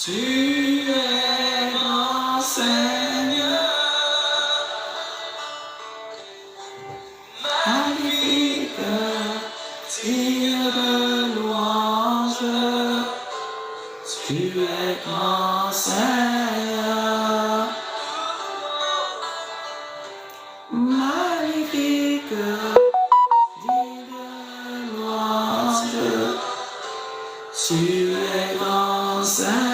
Tu es grand Seigneur, magnifique, digne de louange. Tu es grand Seigneur, magnifique, digne de louange. Tu es grand Seigneur.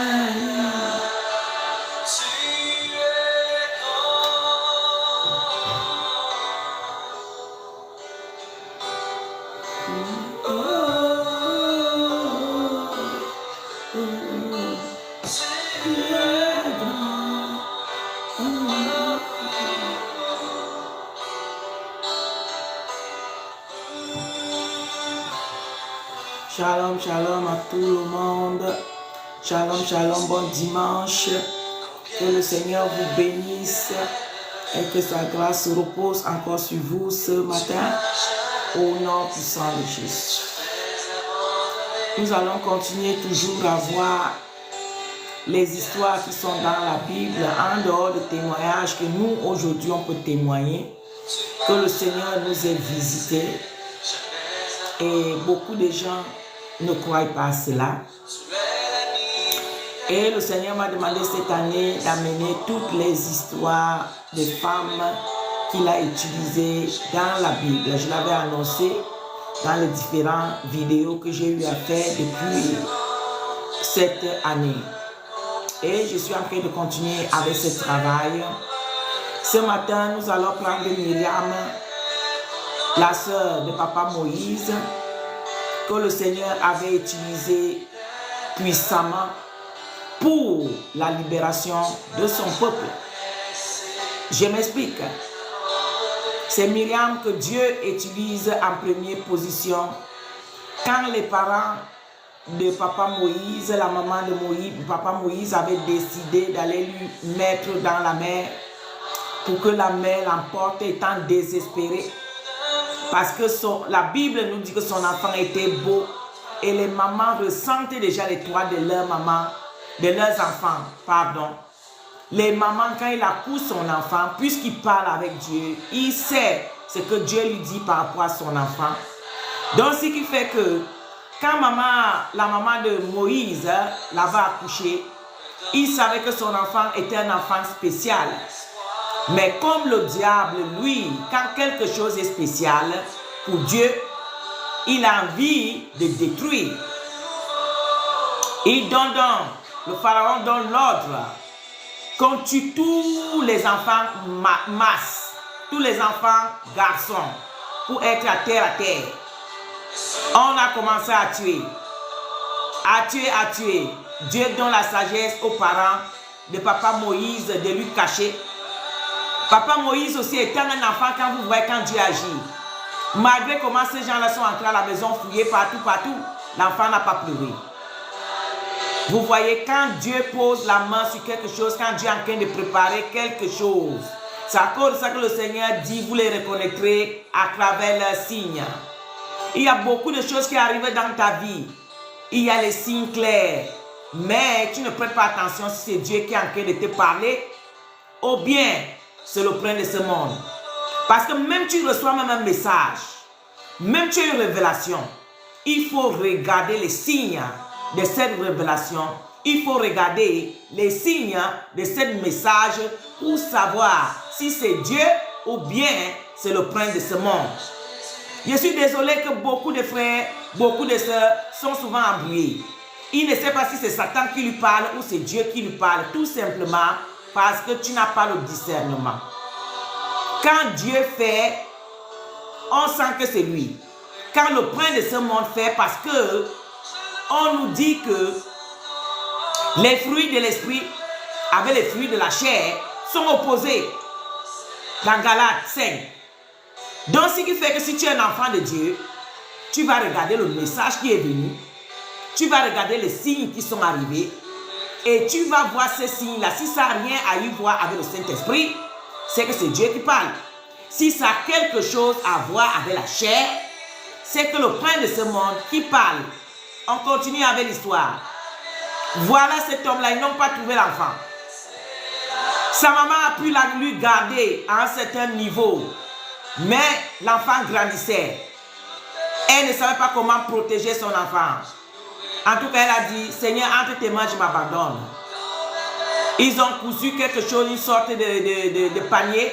Shalom, shalom à tout le monde. Shalom, shalom, bon dimanche. Que le Seigneur vous bénisse et que sa grâce repose encore sur vous ce matin au nom puissant de Jésus. Nous allons continuer toujours à voir les histoires qui sont dans la Bible en dehors de témoignages que nous aujourd'hui on peut témoigner. Que le Seigneur nous ait visités et beaucoup de gens ne croient pas à cela. Et le Seigneur m'a demandé cette année d'amener toutes les histoires des femmes qu'il a utilisées dans la Bible. Je l'avais annoncé dans les différentes vidéos que j'ai eu à faire depuis cette année. Et je suis en train de continuer avec ce travail. Ce matin, nous allons prendre Myriam, la sœur de Papa Moïse, que le Seigneur avait utilisé puissamment pour la libération de son peuple. Je m'explique. C'est Myriam que Dieu utilise en première position quand les parents de Papa Moïse, la maman de Moïse, Papa Moïse avait décidé d'aller lui mettre dans la mer pour que la mer l'emporte, étant désespéré. Parce que la Bible nous dit que son enfant était beau et les mamans ressentaient déjà les toits de leur maman, de leurs enfants, pardon. Les mamans, quand il accouche son enfant, puisqu'il parle avec Dieu, il sait ce que Dieu lui dit par rapport à son enfant. Donc, ce qui fait que quand la maman de Moïse l'avait accouché, il savait que son enfant était un enfant spécial. Mais comme le diable, lui, quand quelque chose est spécial pour Dieu, il a envie de détruire. Le pharaon donne l'ordre qu'on tue tous les enfants masses, tous les enfants garçons, pour être à terre. On a commencé à tuer. Dieu donne la sagesse aux parents de Papa Moïse de lui cacher. Papa Moïse aussi étant un enfant, quand vous voyez quand Dieu agit, malgré comment ces gens-là sont entrés à la maison, fouillés partout, l'enfant n'a pas pleuré. Vous voyez, quand Dieu pose la main sur quelque chose, quand Dieu est en train de préparer quelque chose, c'est à cause de ça que le Seigneur dit, vous les reconnaîtrez à travers leurs signes. Il y a beaucoup de choses qui arrivent dans ta vie. Il y a les signes clairs, mais tu ne prêtes pas attention si c'est Dieu qui est en train de te parler, ou bien c'est le prince de ce monde. Parce que même tu reçois même un message, même tu as une révélation, il faut regarder les signes de cette révélation. Il faut regarder les signes de ce message pour savoir si c'est Dieu ou bien c'est le prince de ce monde. Je suis désolé que beaucoup de frères, beaucoup de sœurs sont souvent embrouillés. Ils ne savent pas si c'est Satan qui lui parle ou c'est Dieu qui lui parle, tout simplement parce que tu n'as pas le discernement. Quand Dieu fait, on sent que c'est lui. Quand le prince de ce monde fait, parce que on nous dit que les fruits de l'esprit avec les fruits de la chair sont opposés dans Galates 5. Donc ce qui fait que si tu es un enfant de Dieu, tu vas regarder le message qui est venu, tu vas regarder les signes qui sont arrivés et tu vas voir ces signes-là. Si ça n'a rien à y voir avec le Saint-Esprit, c'est que c'est Dieu qui parle. Si ça a quelque chose à voir avec la chair, c'est que le prince de ce monde qui parle. On continue avec l'histoire. Voilà cet homme-là, ils n'ont pas trouvé l'enfant. Sa maman a pu lui garder à un certain niveau, mais l'enfant grandissait. Elle ne savait pas comment protéger son enfant. En tout cas, elle a dit, Seigneur, entre tes mains, je m'abandonne. Ils ont cousu quelque chose, une sorte de panier.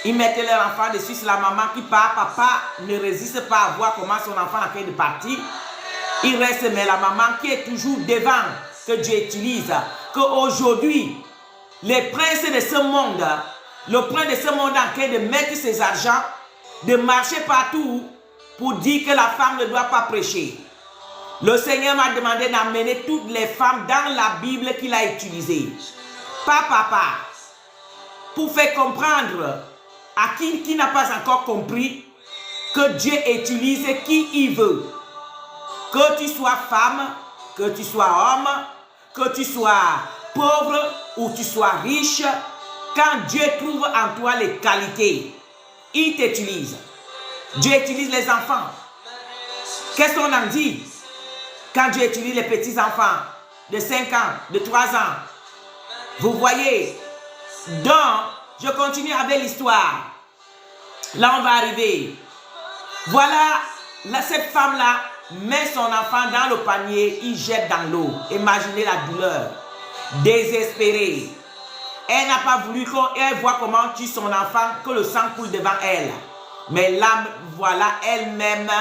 Ils mettaient leur enfant dessus, c'est la maman qui part. Papa ne résiste pas à voir comment son enfant a fait de partir. Il reste, mais la maman qui est toujours devant, que Dieu utilise, qu'aujourd'hui, les princes de ce monde, le prince de ce monde en train de mettre ses argents, de marcher partout pour dire que la femme ne doit pas prêcher. Le Seigneur m'a demandé d'amener toutes les femmes dans la Bible qu'il a utilisée. Pas papa. Pour faire comprendre à qui n'a pas encore compris que Dieu utilise qui il veut. Que tu sois femme, que tu sois homme, que tu sois pauvre ou tu sois riche, quand Dieu trouve en toi les qualités, il t'utilise. Dieu utilise les enfants. Qu'est-ce qu'on en dit? Quand Dieu utilise les petits enfants de 5 ans, de 3 ans, vous voyez, donc, je continue avec l'histoire. Là, on va arriver. Voilà, cette femme-là met son enfant dans le panier, il jette dans l'eau. Imaginez la douleur. Désespérée. Elle n'a pas voulu qu'elle voit comment tue son enfant, que le sang coule devant elle. Mais là, voilà, elle-même,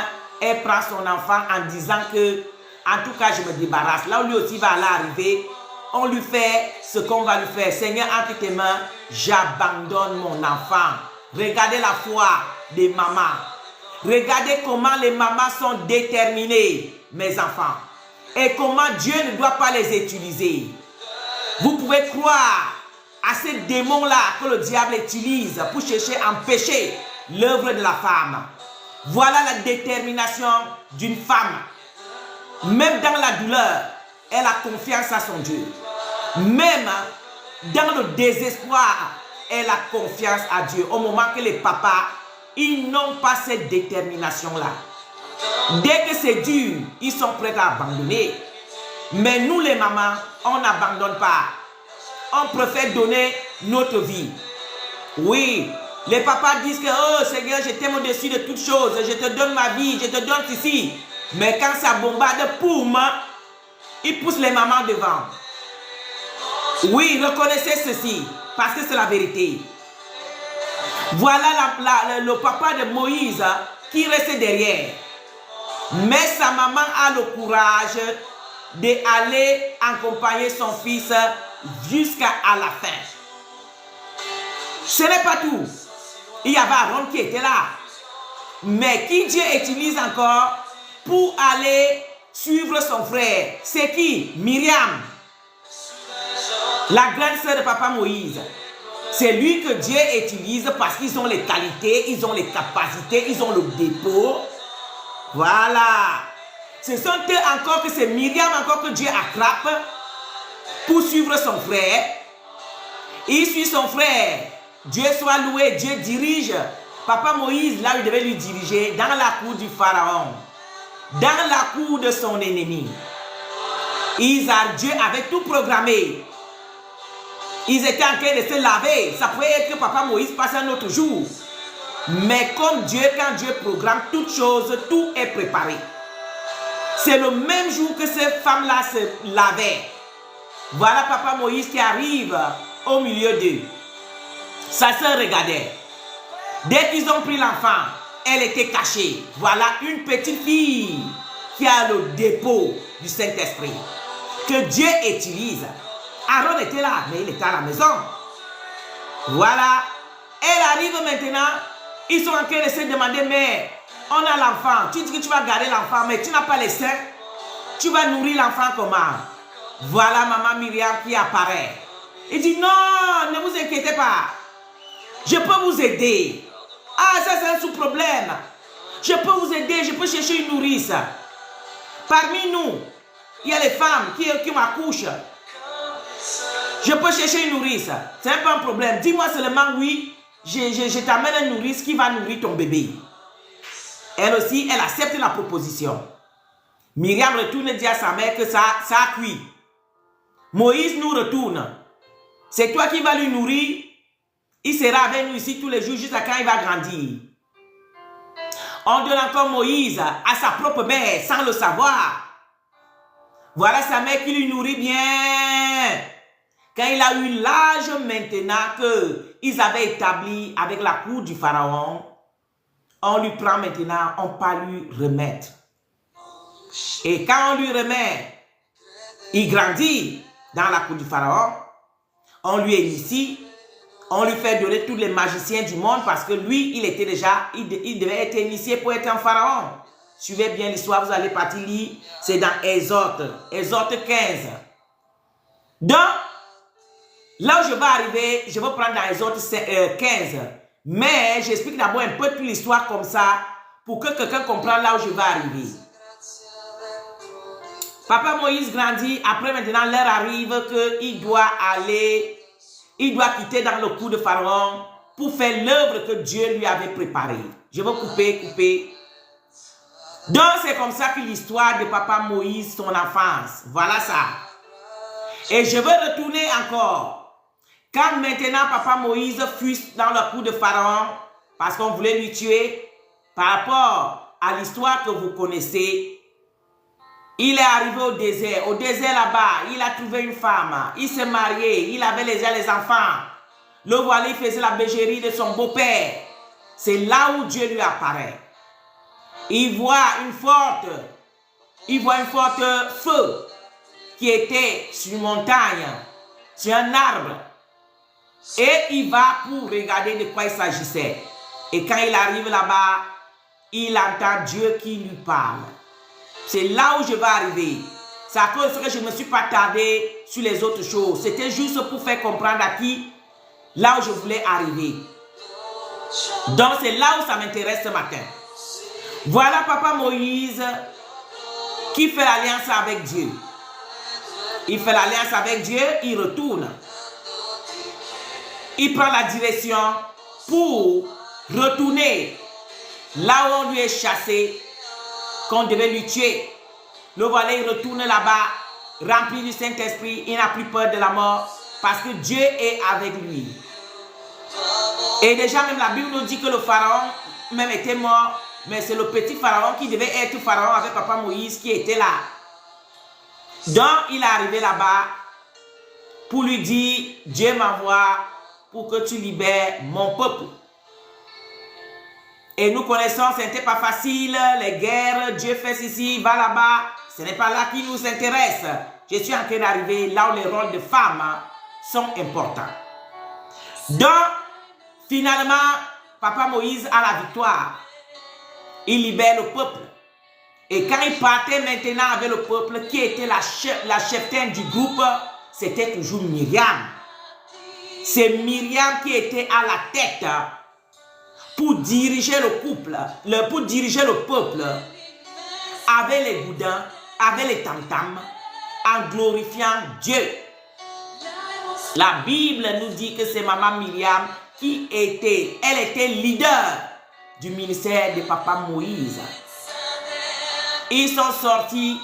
elle prend son enfant en disant que, en tout cas, je me débarrasse. Là où lui aussi va aller arriver, on lui fait ce qu'on va lui faire. Seigneur, entre tes mains, j'abandonne mon enfant. Regardez la foi des mamans. Regardez comment les mamans sont déterminées, mes enfants. Et comment Dieu ne doit pas les utiliser. Vous pouvez croire à ces démons-là que le diable utilise pour chercher à empêcher l'œuvre de la femme. Voilà la détermination d'une femme. Même dans la douleur, elle a confiance à son Dieu. Même dans le désespoir, elle a confiance à Dieu. Au moment que les papas, ils n'ont pas cette détermination-là. Dès que c'est dur, ils sont prêts à abandonner. Mais nous les mamans, on n'abandonne pas. On préfère donner notre vie. Oui, les papas disent que, oh Seigneur, je t'aime au-dessus de toutes choses. Je te donne ma vie, je te donne ceci. Mais quand ça bombarde, poum, ils poussent les mamans devant. Oui, reconnaissez ceci, parce que c'est la vérité. Voilà le papa de Moïse qui reste derrière. Mais sa maman a le courage d'aller accompagner son fils jusqu'à la fin. Ce n'est pas tout. Il y avait Aaron qui était là. Mais qui Dieu utilise encore pour aller suivre son frère? C'est qui? Myriam. La grande sœur de papa Moïse. C'est lui que Dieu utilise parce qu'ils ont les qualités, ils ont les capacités, ils ont le dépôt. Voilà. Ce sont eux encore que c'est Myriam encore que Dieu attrape pour suivre son frère. Il suit son frère. Dieu soit loué, Dieu dirige. Papa Moïse, là, il devait lui diriger dans la cour du Pharaon. Dans la cour de son ennemi. Dieu avait tout programmé. Ils étaient en train de se laver. Ça pouvait être que papa Moïse passe un autre jour. Mais comme Dieu, quand Dieu programme toutes choses, tout est préparé. C'est le même jour que ces femmes-là se lavaient. Voilà papa Moïse qui arrive au milieu d'eux. Sa sœur regardait. Dès qu'ils ont pris l'enfant, elle était cachée. Voilà une petite fille qui a le dépôt du Saint-Esprit. Que Dieu utilise. Aaron était là, mais il était à la maison. Voilà. Elle arrive maintenant. Ils sont en train de se demander, mais on a l'enfant. Tu dis que tu vas garder l'enfant, mais tu n'as pas les seins. Tu vas nourrir l'enfant comment? Voilà maman Myriam qui apparaît. Il dit, non, ne vous inquiétez pas. Je peux vous aider. Ah, ça c'est un sous-problème. Je peux vous aider, je peux chercher une nourrice. Parmi nous, il y a les femmes qui m'accouchent. Je peux chercher une nourrice. C'est pas un problème. Dis-moi seulement oui, je t'amène une nourrice qui va nourrir ton bébé. Elle aussi, elle accepte la proposition. Myriam retourne dire à sa mère que ça a cuit. Moïse nous retourne. C'est toi qui vas lui nourrir. Il sera avec nous ici tous les jours jusqu'à quand il va grandir. On donne encore Moïse à sa propre mère sans le savoir. Voilà sa mère qui lui nourrit bien. Quand il a eu l'âge maintenant qu'ils avaient établi avec la cour du pharaon, on lui prend maintenant, on peut lui remettre. Et quand on lui remet, il grandit dans la cour du pharaon, on lui initie, on lui fait donner tous les magiciens du monde parce que lui, il était déjà, il devait être initié pour être un pharaon. Suivez bien l'histoire, vous allez partir lire, c'est dans Exode 15. Donc, là où je vais arriver, je vais prendre dans Exode 15. Mais j'explique d'abord un peu toute l'histoire comme ça pour que quelqu'un comprenne là où je vais arriver. Papa Moïse grandit, après maintenant l'heure arrive qu'il doit aller, il doit quitter dans le cour de Pharaon pour faire l'œuvre que Dieu lui avait préparée. Je vais couper. Donc c'est comme ça que l'histoire de Papa Moïse, son enfance, voilà ça. Et je veux retourner encore. Quand maintenant Papa Moïse fut dans le cour de Pharaon, parce qu'on voulait lui tuer, par rapport à l'histoire que vous connaissez, il est arrivé au désert. Au désert là-bas, il a trouvé une femme. Il s'est marié. Il avait déjà les enfants. Le voilà, il faisait la bergerie de son beau-père. C'est là où Dieu lui apparaît. Il voit une forte feu qui était sur une montagne, sur un arbre. Et il va pour regarder de quoi il s'agissait. Et quand il arrive là-bas, il entend Dieu qui lui parle. C'est là où je vais arriver. C'est à cause que je ne me suis pas tardé sur les autres choses. C'était juste pour faire comprendre à qui, là où je voulais arriver. Donc c'est là où ça m'intéresse ce matin. Voilà Papa Moïse qui fait l'alliance avec Dieu. Il fait l'alliance avec Dieu, il retourne. Il prend la direction pour retourner là où on lui est chassé, qu'on devait lui tuer. Le voilà, il retourne là-bas, rempli du Saint-Esprit, il n'a plus peur de la mort parce que Dieu est avec lui. Et déjà même la Bible nous dit que le pharaon même était mort, mais c'est le petit pharaon qui devait être pharaon avec Papa Moïse qui était là. Donc il est arrivé là-bas pour lui dire, Dieu m'envoie pour que tu libères mon peuple. Et nous connaissons, ce n'était pas facile, les guerres, Dieu fait ceci, va là-bas. Ce n'est pas là qui nous intéresse. Je suis en train d'arriver là où les rôles de femmes sont importants. Donc, finalement, Papa Moïse a la victoire. Il libère le peuple. Et quand il partait maintenant avec le peuple, qui était la cheftaine du groupe, c'était toujours Myriam. C'est Myriam qui était à la tête pour diriger le couple, pour diriger le peuple avec les boudins, avec les tam-tams, en glorifiant Dieu. La Bible nous dit que c'est Maman Myriam qui était, elle était leader du ministère de Papa Moïse. Ils sont sortis,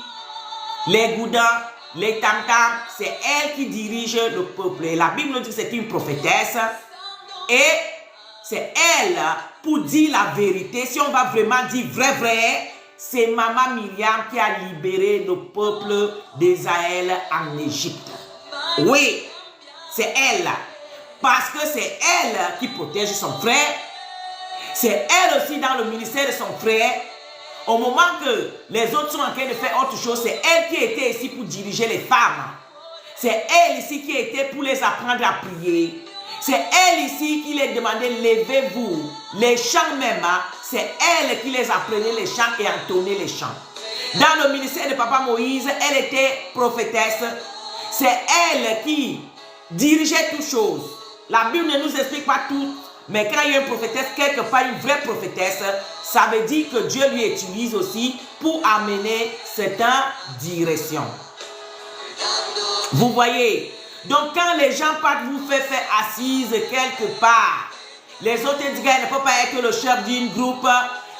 les boudins, les tam-tams, c'est elle qui dirige le peuple. Et la Bible nous dit que c'est une prophétesse et c'est elle, pour dire la vérité, si on va vraiment dire vrai, c'est Maman Myriam qui a libéré le peuple d'Israël en Égypte. Oui, c'est elle. Parce que c'est elle qui protège son frère. C'est elle aussi dans le ministère de son frère. Au moment que les autres sont en train de faire autre chose, c'est elle qui était ici pour diriger les femmes. C'est elle ici qui était pour les apprendre à prier. C'est elle ici qui les demandait, levez-vous. Les chants même, c'est elle qui les apprenait les chants et entonnait les chants. Dans le ministère de Papa Moïse, elle était prophétesse. C'est elle qui dirigeait toutes choses. La Bible ne nous explique pas tout, mais quand il y a une prophétesse, quelque part une vraie prophétesse, ça veut dire que Dieu lui utilise aussi pour amener certaines directions. Vous voyez? Donc quand les gens partent vous faire assise quelque part, les autres disent qu'elle ne peut pas être le chef d'une groupe,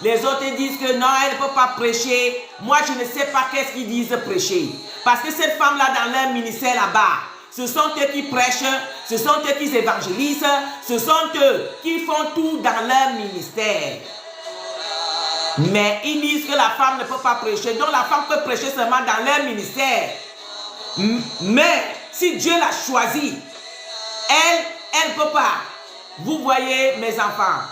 Les autres disent que non, elle ne peut pas prêcher. Moi, je ne sais pas qu'est-ce qu'ils disent prêcher. Parce que cette femme-là, dans leur ministère là-bas, ce sont eux qui prêchent, ce sont eux qui évangélisent, ce sont eux qui font tout dans leur ministère. Mais ils disent que la femme ne peut pas prêcher. Donc la femme peut prêcher seulement dans leur ministère. Mais si Dieu l'a choisi, elle ne peut pas. Vous voyez, mes enfants,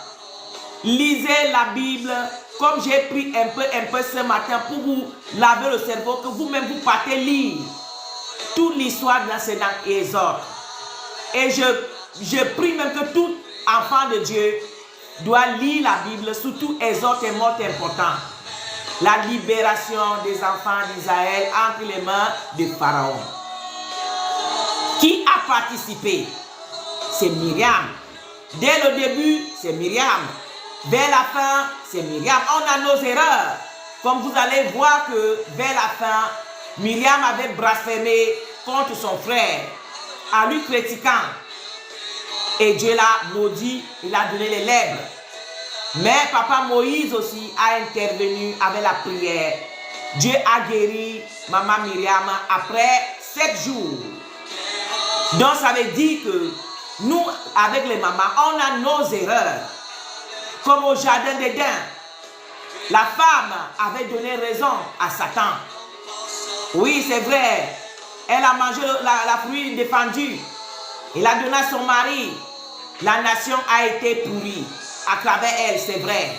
lisez la Bible comme j'ai pris un peu ce matin pour vous laver le cerveau, que vous-même vous partez lire toute l'histoire de l'enseignant Exode. Et je prie même que tout enfant de Dieu doit lire la Bible, surtout Exode est mot important. La libération des enfants d'Israël entre les mains de Pharaon. Qui a participé? C'est Myriam. Dès le début, c'est Myriam. Vers la fin, c'est Myriam. On a nos erreurs. Comme vous allez voir que vers la fin, Myriam avait blasphémé contre son frère, en lui critiquant. Et Dieu l'a maudit, il a donné les lèvres. Mais papa Moïse aussi a intervenu avec la prière. Dieu a guéri maman Myriam après 7 jours. Donc ça veut dire que nous, avec les mamans, on a nos erreurs. Comme au jardin d'Éden, la femme avait donné raison à Satan. Oui, c'est vrai. Elle a mangé la fruit défendu. Il a donné à son mari. La nation a été pourrie à travers elle, c'est vrai.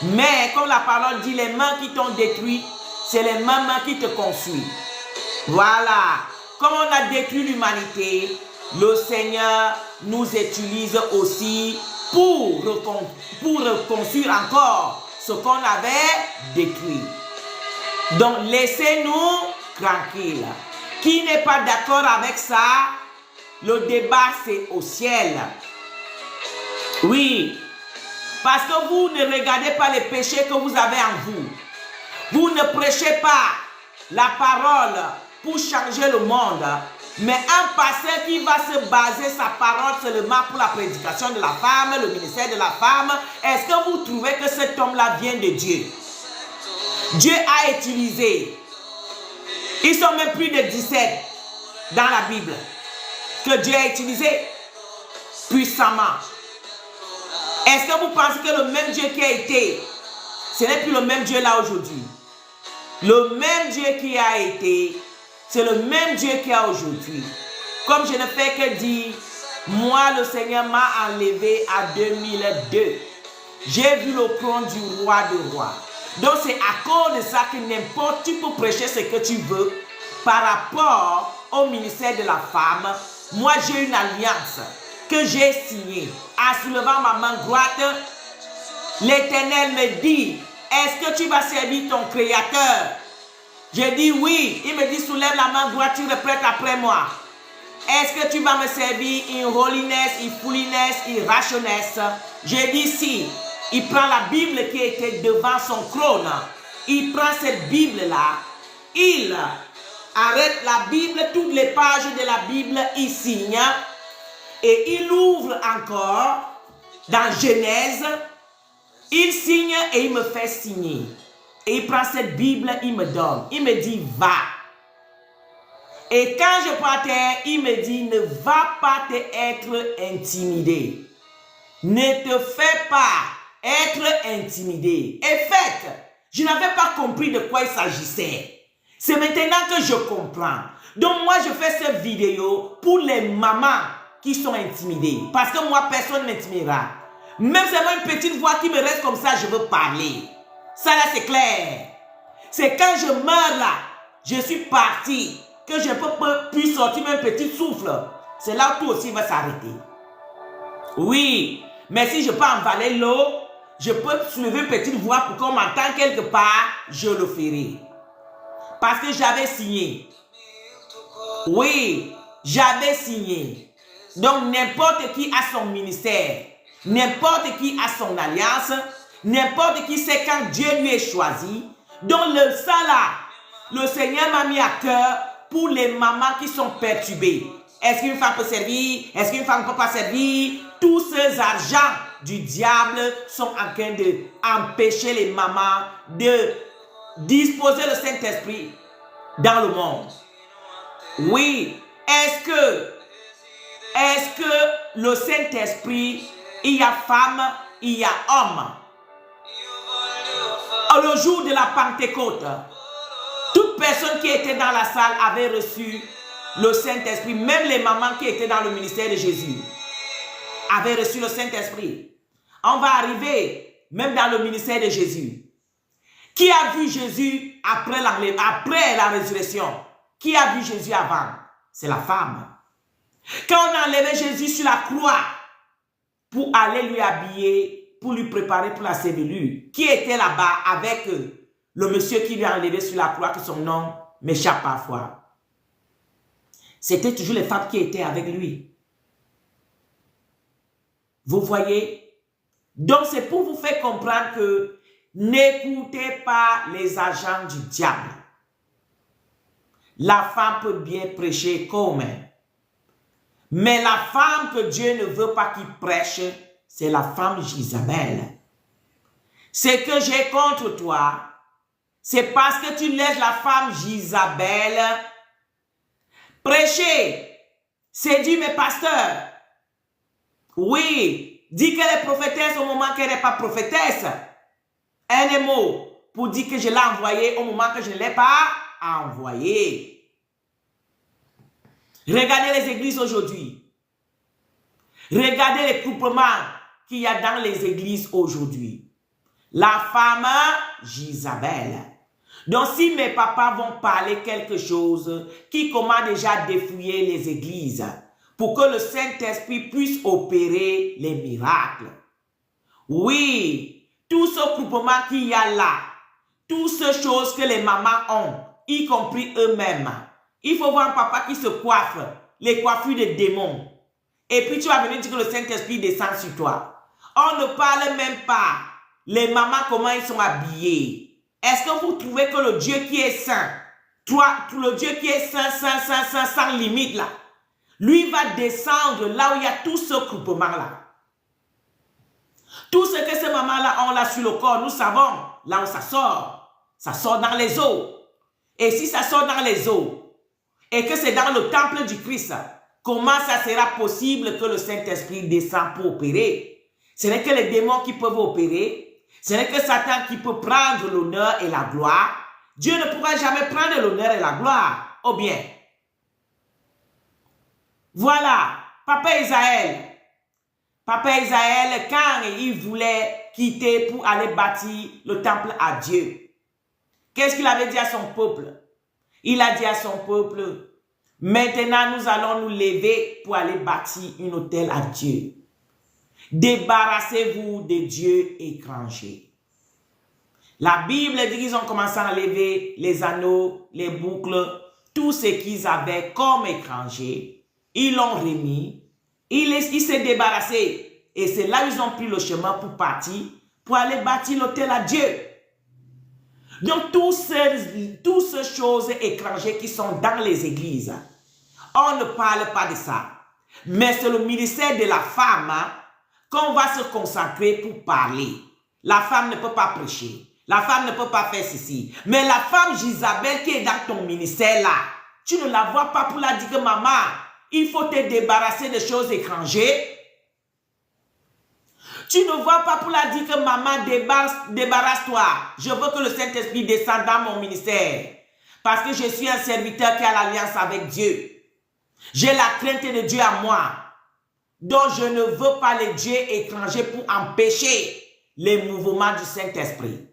Mais comme la parole dit, les mains qui t'ont détruit, c'est les mêmes mains qui te construisent. Voilà. Comme on a détruit l'humanité, le Seigneur nous utilise aussi pour reconstruire encore ce qu'on avait détruit. Donc laissez-nous tranquilles. Qui n'est pas d'accord avec ça, le débat c'est au ciel. Oui, parce que vous ne regardez pas les péchés que vous avez en vous. Vous ne prêchez pas la parole pour changer le monde. Mais un pasteur qui va se baser sa parole seulement pour la prédication de la femme, le ministère de la femme, est-ce que vous trouvez que cet homme-là vient de Dieu? Dieu a utilisé, ils sont même plus de 17 dans la Bible, que Dieu a utilisé puissamment. Est-ce que vous pensez que le même Dieu qui a été, ce n'est plus le même Dieu là aujourd'hui? Le même Dieu qui a été, c'est le même Dieu qui a aujourd'hui. Comme je ne fais que dire, moi le Seigneur m'a enlevé à 2002. J'ai vu le trône du roi de rois. Donc c'est à cause de ça que n'importe tu peux prêcher ce que tu veux par rapport au ministère de la femme. Moi j'ai une alliance que j'ai signée. En soulevant ma main droite, l'Éternel me dit, est-ce que tu vas servir ton Créateur? J'ai dit oui. Il me dit, soulève la main droite, tu répètes après moi. Est-ce que tu vas me servir in holiness, in fullness, in righteousness? J'ai dit si. Il prend la Bible qui était devant son trône. Il prend cette Bible-là. Il arrête la Bible, toutes les pages de la Bible, il signe. Et il ouvre encore dans Genèse. Il signe et il me fait signer. Et il prend cette Bible, il me donne. Il me dit, va. Et quand je prends terre, il me dit, ne va pas être intimidé. Ne te fais pas être intimidé. Et fait, je n'avais pas compris de quoi il s'agissait. C'est maintenant que je comprends. Donc moi, je fais cette vidéo pour les mamans qui sont intimidées. Parce que moi, personne ne m'intimidera. Même si c'est une petite voix qui me reste comme ça, je veux parler. Ça là, c'est clair. C'est quand je meurs là, je suis parti, que je ne peux plus sortir même un petit souffle. C'est là où tout aussi va s'arrêter. Oui, mais si je peux envaler l'eau, je peux soulever une petite voix pour qu'on m'entende quelque part, je le ferai. Parce que j'avais signé. Oui, j'avais signé. Donc n'importe qui a son ministère, n'importe qui a son alliance, n'importe qui sait quand Dieu lui est choisi. Donc le ça là, le Seigneur m'a mis à cœur pour les mamans qui sont perturbées. Est-ce qu'une femme peut servir? Est-ce qu'une femme ne peut pas servir? Tous ces argents du diable sont en train d'empêcher les mamans de disposer le Saint-Esprit dans le monde. Oui, est-ce que le Saint-Esprit, il y a femme, il y a homme? Le jour de la Pentecôte, toute personne qui était dans la salle avait reçu le Saint-Esprit. Même les mamans qui étaient dans le ministère de Jésus avaient reçu le Saint-Esprit. On va arriver même dans le ministère de Jésus. Qui a vu Jésus après la résurrection? Qui a vu Jésus avant? C'est la femme. Quand on a enlevé Jésus sur la croix pour aller lui habiller, pour lui préparer pour la sévélure, qui était là-bas avec le monsieur qui lui a enlevé sur la croix, que son nom m'échappe parfois? C'était toujours les femmes qui étaient avec lui. Vous voyez? Donc c'est pour vous faire comprendre que n'écoutez pas les agents du diable. La femme peut bien prêcher comme elle. Mais la femme que Dieu ne veut pas qu'il prêche, c'est la femme Jézabel. Ce que j'ai contre toi, c'est parce que tu laisses la femme Jézabel prêcher. C'est dit, mes pasteurs. Oui, dit qu'elle est prophétesse au moment qu'elle n'est pas prophétesse. Un mot pour dire que je l'ai envoyé au moment que je ne l'ai pas envoyé. Regardez les églises aujourd'hui. Regardez les groupements qu'il y a dans les églises aujourd'hui. La femme Jézabel. Donc si mes papas vont parler quelque chose qui commence déjà à défouiller les églises pour que le Saint-Esprit puisse opérer les miracles. Oui, tout ce groupement qu'il y a là, toutes ces choses que les mamans ont, y compris eux-mêmes. Il faut voir un papa qui se coiffe, les coiffures des démons. Et puis tu vas venir dire que le Saint-Esprit descend sur toi. On ne parle même pas, les mamans, comment ils sont habillés. Est-ce que vous trouvez que le Dieu qui est saint, le Dieu qui est saint, sans limite là, lui va descendre là où il y a tout ce groupement-là. Tout ce que ces mamans-là ont là sur le corps, nous savons là où ça sort. Ça sort dans les eaux. Et si ça sort dans les eaux, et que c'est dans le temple du Christ, comment ça sera possible que le Saint-Esprit descend pour opérer? Ce n'est que les démons qui peuvent opérer. Ce n'est que Satan qui peut prendre l'honneur et la gloire. Dieu ne pourra jamais prendre l'honneur et la gloire. Oh bien. Voilà, Papa Isaël, quand il voulait quitter pour aller bâtir le temple à Dieu, qu'est-ce qu'il avait dit à son peuple? Il a dit à son peuple, maintenant nous allons nous lever pour aller bâtir un autel à Dieu. Débarrassez-vous des dieux étrangers. La Bible dit qu'ils ont commencé à enlever les anneaux, les boucles, tout ce qu'ils avaient comme étrangers. Ils l'ont remis, il s'est débarrassé. Et c'est là qu'ils ont pris le chemin pour partir, pour aller bâtir l'autel à Dieu. Donc, toutes ces choses étrangères qui sont dans les églises, on ne parle pas de ça. Mais c'est le ministère de la femme qu'on va se concentrer pour parler. La femme ne peut pas prêcher. La femme ne peut pas faire ceci. Mais la femme Jézabel qui est dans ton ministère là, tu ne la vois pas pour la dire que maman, il faut te débarrasser des choses étrangères. Tu ne vois pas pour la dire que maman, débarrasse-toi. Je veux que le Saint-Esprit descende dans mon ministère. Parce que je suis un serviteur qui a l'alliance avec Dieu. J'ai la crainte de Dieu à moi. Donc je ne veux pas les dieux étrangers pour empêcher les mouvements du Saint-Esprit.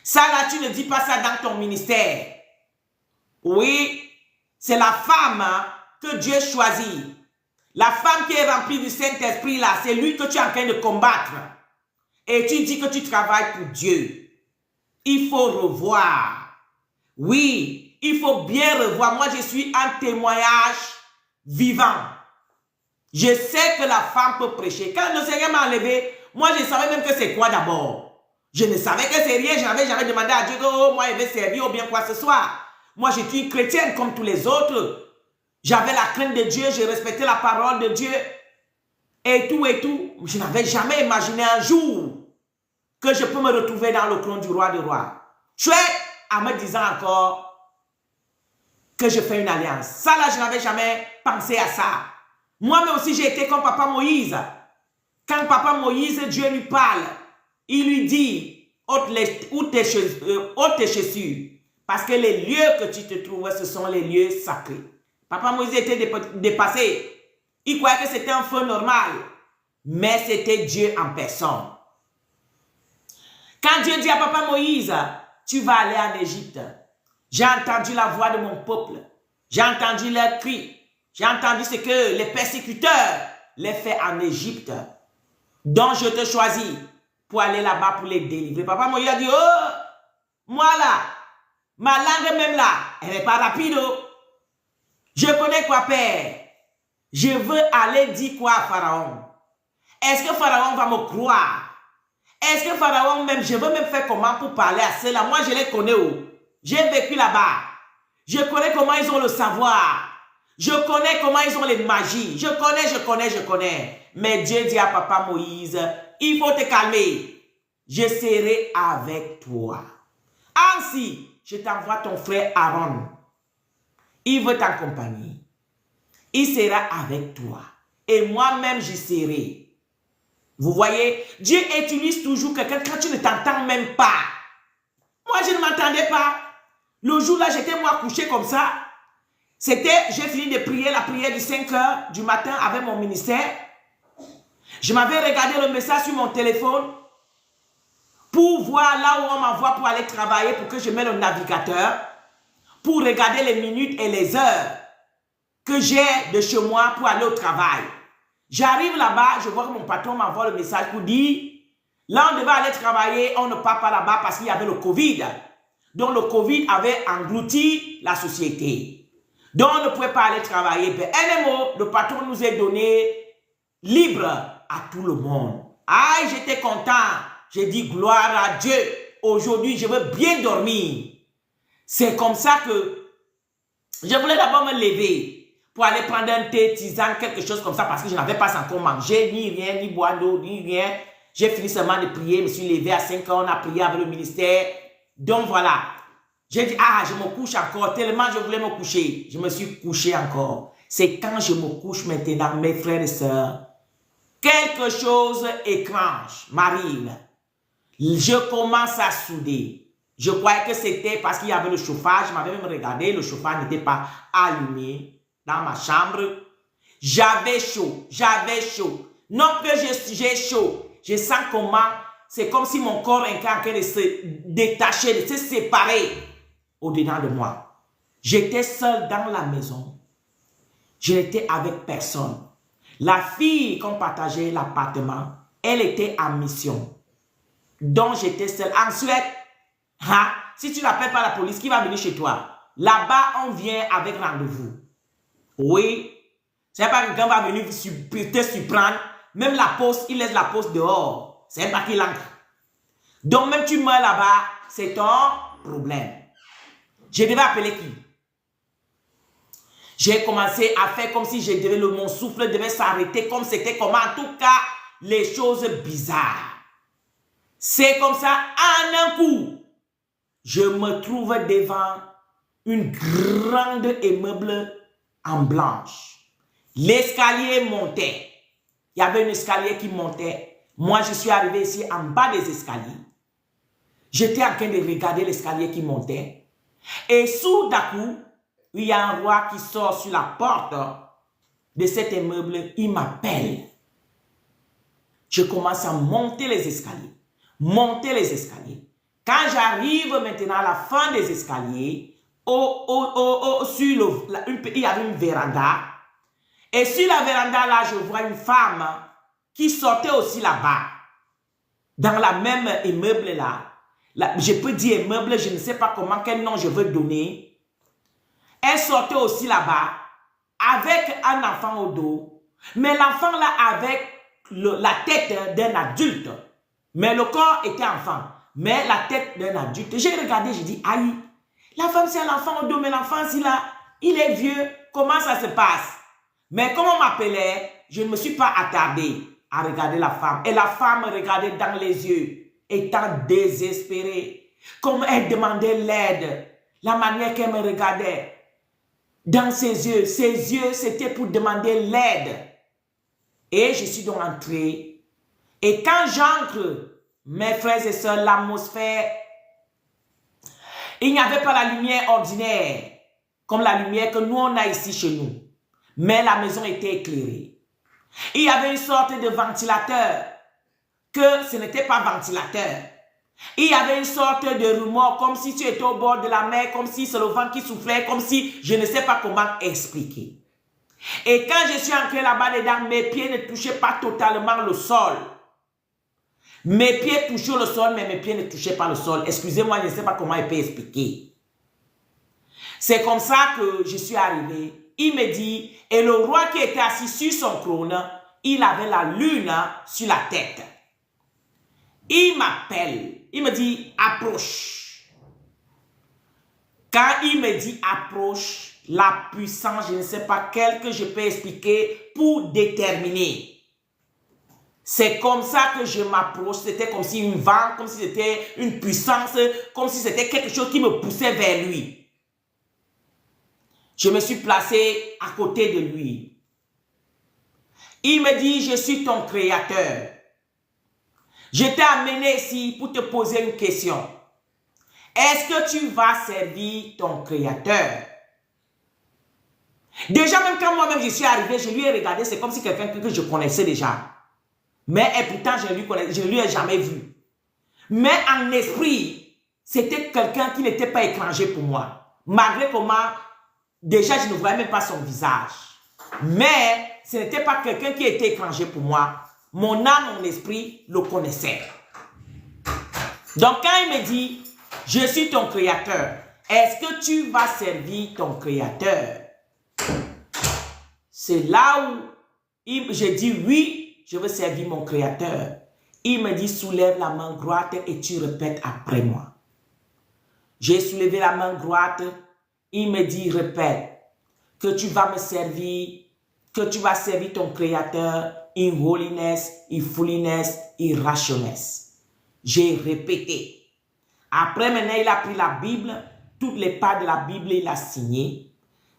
Ça là, tu ne dis pas ça dans ton ministère. Oui, c'est la femme que Dieu choisit. La femme qui est remplie du Saint-Esprit là, c'est lui que tu es en train de combattre. Et tu dis que tu travailles pour Dieu. Il faut revoir. Oui, il faut bien revoir. Moi, je suis un témoignage vivant. Je sais que la femme peut prêcher. Quand le Seigneur m'a enlevé, moi, je savais même que c'est quoi d'abord. Je ne savais que c'est rien. Je n'avais jamais demandé à Dieu que oh, moi, il veut servir ou bien quoi que ce soit. Moi, je suis chrétienne comme tous les autres. J'avais la crainte de Dieu, je respectais la parole de Dieu. et tout. Je n'avais jamais imaginé un jour que je peux me retrouver dans le clan du roi des rois. Chouette, en me disant encore que je fais une alliance. Ça là, je n'avais jamais pensé à ça. Moi-même aussi, j'ai été comme Papa Moïse. Quand Papa Moïse, Dieu lui parle, il lui dit, ôte tes chaussures. Parce que les lieux que tu te trouves, ce sont les lieux sacrés. Papa Moïse était dépassé. Il croyait que c'était un feu normal. Mais c'était Dieu en personne. Quand Dieu dit à Papa Moïse, tu vas aller en Égypte. J'ai entendu la voix de mon peuple. J'ai entendu leurs cris. J'ai entendu ce que les persécuteurs les font en Égypte. Donc je te choisis pour aller là-bas pour les délivrer. Papa Moïse a dit, oh, moi là, ma langue même là, elle n'est pas rapide. Oh. Je connais quoi, Père? Je veux aller dire quoi à Pharaon? Est-ce que Pharaon va me croire? Est-ce que Pharaon même, je veux même faire comment pour parler à ceux-là? Moi, je les connais. Oh. J'ai vécu là-bas. Je connais comment ils ont le savoir. Je connais comment ils ont les magies. Je connais. Mais Dieu dit à Papa Moïse, il faut te calmer. Je serai avec toi. Ainsi, je t'envoie ton frère Aaron. Il veut t'accompagner. Il sera avec toi. Et moi-même, j'y serai. Vous voyez, Dieu utilise toujours quelqu'un quand tu ne t'entends même pas. Moi, je ne m'entendais pas. Le jour-là, j'étais moi couché comme ça. C'était, j'ai fini de prier la prière du 5 h du matin avec mon ministère. Je m'avais regardé le message sur mon téléphone pour voir là où on m'envoie pour aller travailler, pour que je mette le navigateur, pour regarder les minutes et les heures que j'ai de chez moi pour aller au travail. J'arrive là-bas, je vois que mon patron m'envoie le message pour dire, là on devait aller travailler, on ne part pas là-bas parce qu'il y avait le Covid. Donc le Covid avait englouti la société. Donc on ne pouvait pas aller travailler. Mais un mot, le patron nous a donné libre à tout le monde. Aïe, j'étais content. J'ai dit gloire à Dieu. Aujourd'hui, je veux bien dormir. C'est comme ça que je voulais d'abord me lever pour aller prendre un thé, tisane, quelque chose comme ça, parce que je n'avais pas encore mangé, ni rien, ni boire d'eau, ni rien. J'ai fini seulement de prier, je me suis levé à 5 h, on a prié avec le ministère. Donc voilà. J'ai dit, ah, je me couche encore, tellement je voulais me coucher. Je me suis couché encore. C'est quand je me couche maintenant, mes frères et sœurs, quelque chose étrange m'arrive. Je commence à souder. Je croyais que c'était parce qu'il y avait le chauffage. Je m'avais même regardé, le chauffage n'était pas allumé dans ma chambre. J'avais chaud, Non que j'ai chaud. Je sens comment, c'est comme si mon corps est en train de se détacher, de se séparer au-dedans de moi. J'étais seul dans la maison. Je n'étais avec personne. La fille qu'on partageait l'appartement, elle était en mission. Donc j'étais seul. En Suède, hein, si tu n'appelles pas la police, qui va venir chez toi? Là-bas, on vient avec rendez-vous. Oui. C'est pas que quelqu'un va venir te surprendre. Même la poste, il laisse la poste dehors. C'est pas qu'il entre. Donc même tu meurs là-bas, c'est ton problème. Je devais appeler qui? J'ai commencé à faire comme si mon souffle devait s'arrêter, comme c'était comment. En tout cas, les choses bizarres. C'est comme ça, en un coup, je me trouve devant une grande immeuble en blanche. L'escalier montait. Il y avait un escalier qui montait. Moi, je suis arrivé ici en bas des escaliers. J'étais en train de regarder l'escalier qui montait. Et sous d'un coup, il y a un roi qui sort sur la porte de cet immeuble. Il m'appelle. Je commence à monter les escaliers. Quand j'arrive maintenant à la fin des escaliers, il y avait une véranda. Et sur la véranda, là, je vois une femme qui sortait aussi là-bas. Dans la même immeuble là. Je peux dire immeuble, je ne sais pas comment, quel nom je veux donner. Elle sortait aussi là-bas avec un enfant au dos. Mais l'enfant là avec la tête d'un adulte. Mais le corps était enfant. Mais la tête d'un adulte. J'ai regardé, j'ai dit, aïe, la femme c'est un enfant au dos, mais l'enfant, il est vieux. Comment ça se passe? Mais comme on m'appelait, je ne me suis pas attardé à regarder la femme. Et la femme me regardait dans les yeux, étant désespérée. Comme elle demandait l'aide, la manière qu'elle me regardait dans ses yeux, c'était pour demander l'aide. Et je suis donc entré. Et quand j'entre, mes frères et sœurs, l'atmosphère, il n'y avait pas la lumière ordinaire, comme la lumière que nous on a ici chez nous. Mais la maison était éclairée. Il y avait une sorte de ventilateur, que ce n'était pas ventilateur. Il y avait une sorte de rumeur, comme si tu étais au bord de la mer, comme si c'est le vent qui soufflait, comme si je ne sais pas comment expliquer. Et quand je suis entré là-bas dedans, mes pieds ne touchaient pas totalement le sol. Mes pieds touchaient le sol, mais mes pieds ne touchaient pas le sol. Excusez-moi, je ne sais pas comment je peux expliquer. C'est comme ça que je suis arrivé. Il me dit, et le roi qui était assis sur son trône, il avait la lune sur la tête. Il m'appelle, il me dit, approche. Quand il me dit approche, la puissance, je ne sais pas quelle que je peux expliquer pour déterminer. C'est comme ça que je m'approche, c'était comme si une vent, comme si c'était une puissance, comme si c'était quelque chose qui me poussait vers lui. Je me suis placé à côté de lui. Il me dit, je suis ton créateur. Je t'ai amené ici pour te poser une question. Est-ce que tu vas servir ton créateur? Déjà, même quand moi-même je suis arrivé, je lui ai regardé, c'est comme si quelqu'un que je connaissais déjà. Mais et pourtant, je ne lui ai jamais vu. Mais en esprit, c'était quelqu'un qui n'était pas étranger pour moi. Malgré comment, déjà, je ne voyais même pas son visage. Mais ce n'était pas quelqu'un qui était étranger pour moi. Mon âme, mon esprit le connaissait. Donc, quand il me dit, je suis ton créateur, est-ce que tu vas servir ton créateur? C'est là où je dis oui, je veux servir mon créateur. Il me dit, soulève la main droite et tu répètes après moi. J'ai soulevé la main droite. Il me dit, répète, que tu vas me servir, que tu vas servir ton créateur in holiness, in fullness, in righteousness. J'ai répété. Après, maintenant, il a pris la Bible, toutes les pages de la Bible, il a signé.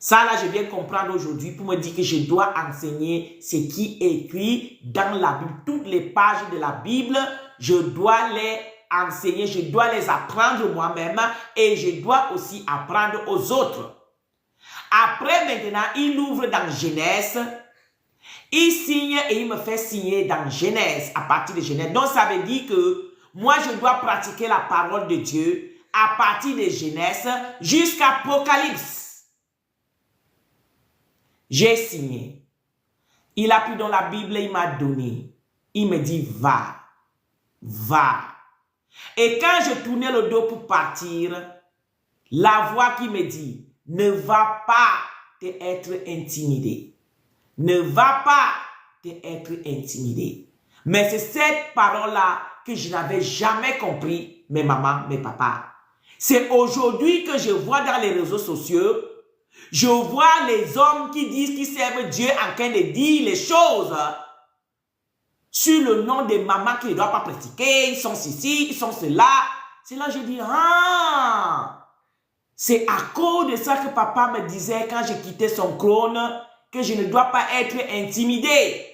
Ça, là, je viens comprendre aujourd'hui pour me dire que je dois enseigner ce qui est écrit dans la Bible. Toutes les pages de la Bible, je dois les enseigner, je dois les apprendre moi-même et je dois aussi apprendre aux autres. Après, maintenant, il ouvre dans Genèse, il signe et il me fait signer dans Genèse, à partir de Genèse. Donc, ça veut dire que moi, je dois pratiquer la parole de Dieu à partir de Genèse jusqu'à Apocalypse. J'ai signé. Il a pris dans la Bible, il m'a donné. Il me dit, va, va. Et quand je tournais le dos pour partir, la voix qui me dit, ne va pas être intimidé. Ne va pas être intimidé. Mais c'est cette parole-là que je n'avais jamais compris, mes mamans, mes papas. C'est aujourd'hui que je vois dans les réseaux sociaux, je vois les hommes qui disent qu'ils servent Dieu en train de dire les choses sur le nom des mamans qui ne doivent pas pratiquer, ils sont ceci, ils sont cela. C'est là que je dis, ah, c'est à cause de ça que papa me disait quand je quittais son trône que je ne dois pas être intimidé.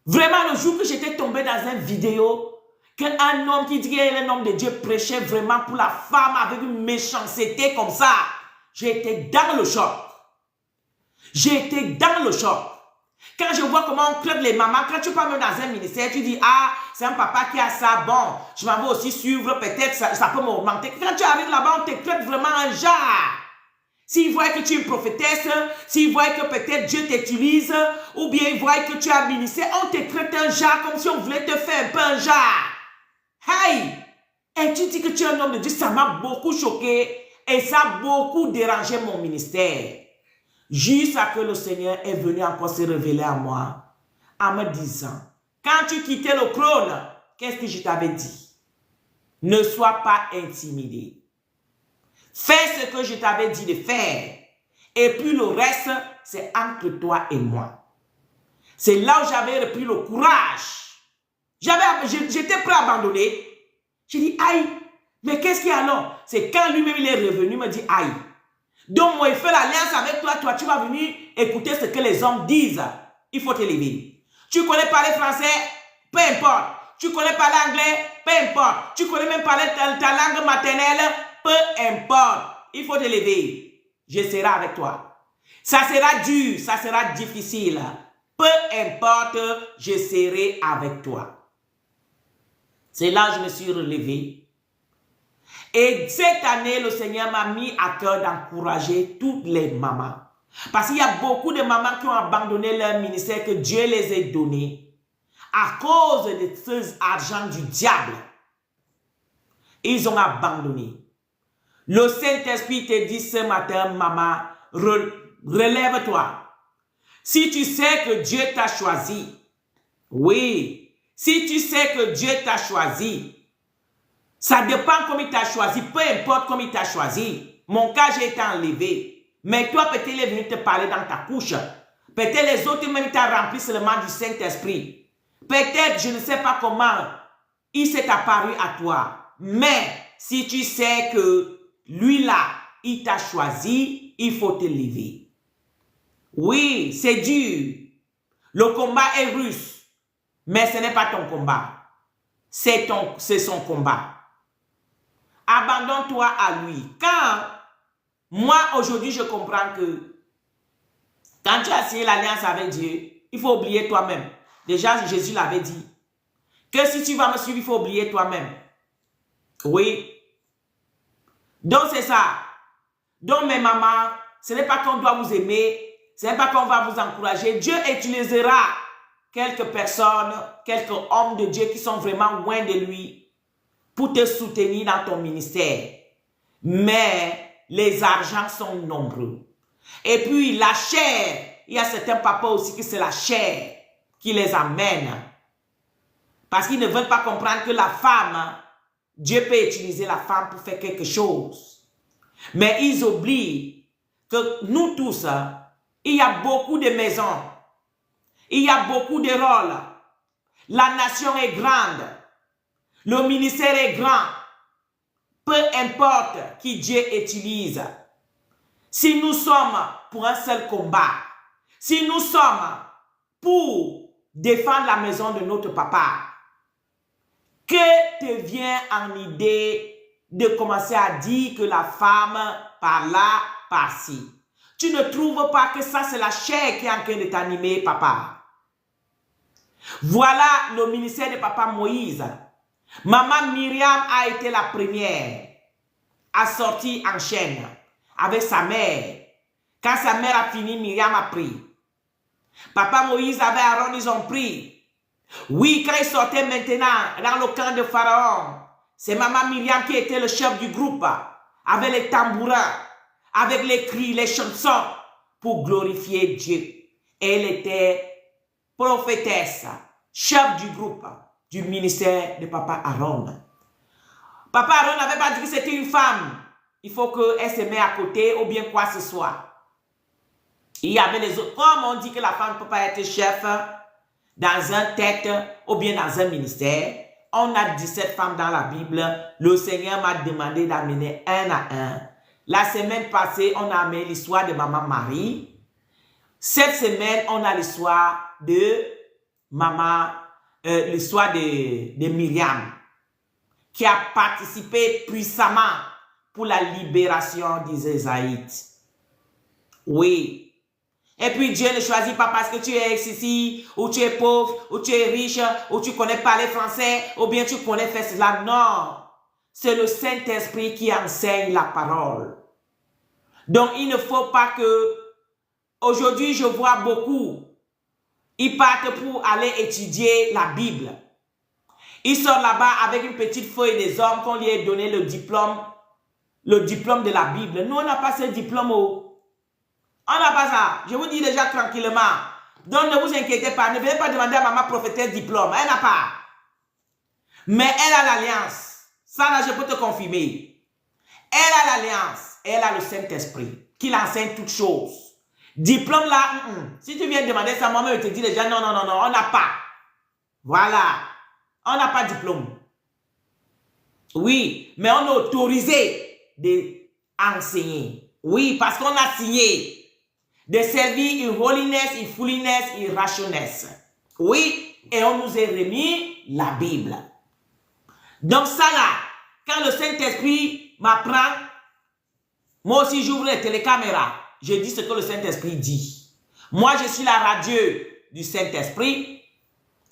Vraiment, le jour que j'étais tombé dans une vidéo, qu'un homme qui dit qu'il est un homme de Dieu prêchait vraiment pour la femme avec une méchanceté comme ça, j'étais dans le choc. J'étais dans le choc. Quand je vois comment on traite les mamans, quand tu parles dans un ministère, tu dis, ah, c'est un papa qui a ça, bon, je m'en vais aussi suivre, peut-être ça peut m'augmenter. Quand tu arrives là-bas, on te traite vraiment un genre. S'ils voient que tu es une prophétesse, s'ils voient que peut-être Dieu t'utilise, ou bien ils voient que tu as un ministère, on te traite un genre comme si on voulait te faire un peu un genre. Hey! Et tu dis que tu es un homme de Dieu, ça m'a beaucoup choqué et ça a beaucoup dérangé mon ministère. Jusqu'à ce que le Seigneur est venu encore se révéler à moi en me disant, quand tu quittais le trône, qu'est-ce que je t'avais dit? Ne sois pas intimidé. Fais ce que je t'avais dit de faire. Et puis le reste, c'est entre toi et moi. C'est là où j'avais repris le courage. J'étais prêt à abandonner. J'ai dit, aïe, mais qu'est-ce qu'il y a alors? C'est quand lui-même il est revenu, il me dit, aïe. Donc moi, il fait l'alliance avec toi, tu vas venir écouter ce que les hommes disent. Il faut t'élever. Tu connais parler français? Peu importe. Tu connais parler anglais? Peu importe. Tu connais même parler ta langue maternelle? Peu importe. Il faut t'élever. Je serai avec toi. Ça sera dur, ça sera difficile. Peu importe, je serai avec toi. C'est là que je me suis relevé. Et cette année, le Seigneur m'a mis à cœur d'encourager toutes les mamans. Parce qu'il y a beaucoup de mamans qui ont abandonné leur ministère que Dieu les ait donné à cause de ces argent du diable. Ils ont abandonné. Le Saint-Esprit te dit ce matin, maman, relève-toi. Si tu sais que Dieu t'a choisi, oui, si tu sais que Dieu t'a choisi, ça dépend comment il t'a choisi, peu importe comment il t'a choisi. Mon cas, j'ai été enlevé. Mais toi, peut-être, il est venu te parler dans ta couche. Peut-être les autres, même, t'ont rempli seulement du Saint-Esprit. Peut-être, je ne sais pas comment, il s'est apparu à toi. Mais, si tu sais que lui là, il t'a choisi, il faut te lever. Oui, c'est dur. Le combat est russe. Mais ce n'est pas ton combat. C'est son combat. Abandonne-toi à lui. Quand moi, aujourd'hui, je comprends que quand tu as signé l'alliance avec Dieu, il faut oublier toi-même. Déjà, Jésus l'avait dit. Que si tu vas me suivre, il faut oublier toi-même. Oui. Donc, c'est ça. Donc, mes mamans, ce n'est pas qu'on doit vous aimer. Ce n'est pas qu'on va vous encourager. Dieu utilisera quelques personnes, quelques hommes de Dieu qui sont vraiment loin de lui pour te soutenir dans ton ministère. Mais les argents sont nombreux. Et puis la chair, il y a certains papas aussi que c'est la chair qui les amène. Parce qu'ils ne veulent pas comprendre que la femme, Dieu peut utiliser la femme pour faire quelque chose. Mais ils oublient que nous tous, il y a beaucoup de maisons. Il y a beaucoup de rôles. La nation est grande. Le ministère est grand. Peu importe qui Dieu utilise. Si nous sommes pour un seul combat, si nous sommes pour défendre la maison de notre papa, que te vient en idée de commencer à dire que la femme par là, par-ci? Tu ne trouves pas que ça c'est la chair qui est en train de t'animer, papa? Voilà le ministère de papa Moïse. Maman Myriam a été la première à sortir en chaîne avec sa mère. Quand sa mère a fini, Myriam a pris. Papa Moïse avec Aaron, ils ont pris. Oui, quand ils sortaient maintenant dans le camp de Pharaon, c'est maman Myriam qui était le chef du groupe, avec les tambourins, avec les cris, les chansons, pour glorifier Dieu. Elle était prophétesse, chef du groupe, du ministère de papa Aaron. Papa Aaron n'avait pas dit que c'était une femme. Il faut qu'elle se mette à côté ou bien quoi que ce soit. Il y avait les autres. Comme on dit que la femme ne peut pas être chef dans un tête ou bien dans un ministère, on a 17 femmes dans la Bible. Le Seigneur m'a demandé d'amener un à un. La semaine passée, on a amené l'histoire de maman Marie. Cette semaine, on a l'histoire de maman, l'histoire de Myriam, qui a participé puissamment pour la libération des Israélites. Oui. Et puis Dieu ne choisit pas parce que tu es ici, ou tu es pauvre, ou tu es riche, ou tu connais parler français, ou bien tu connais faire cela. Non. C'est le Saint-Esprit qui enseigne la parole. Donc il ne faut pas que... Aujourd'hui, je vois beaucoup. Ils partent pour aller étudier la Bible. Ils sortent là-bas avec une petite feuille des hommes qu'on lui ait donné le diplôme de la Bible. Nous, on n'a pas ce diplôme. On n'a pas ça. Je vous dis déjà tranquillement. Donc, ne vous inquiétez pas. Ne venez pas demander à maman prophétesse diplôme. Elle n'a pas. Mais elle a l'alliance. Ça, là, je peux te confirmer. Elle a l'alliance. Elle a le Saint-Esprit qui l'enseigne toutes choses. Diplôme là, si tu viens demander ça, moi-même, je te dis déjà, non, on n'a pas. Voilà. On n'a pas de diplôme. Oui, mais on est autorisé d'enseigner. Oui, parce qu'on a signé de servir in holiness, in fulness, in righteousness. Oui, et on nous a remis la Bible. Donc ça là, quand le Saint-Esprit m'apprend, moi aussi j'ouvre les télécaméras, je dis ce que le Saint-Esprit dit. Moi je suis la radio du Saint-Esprit.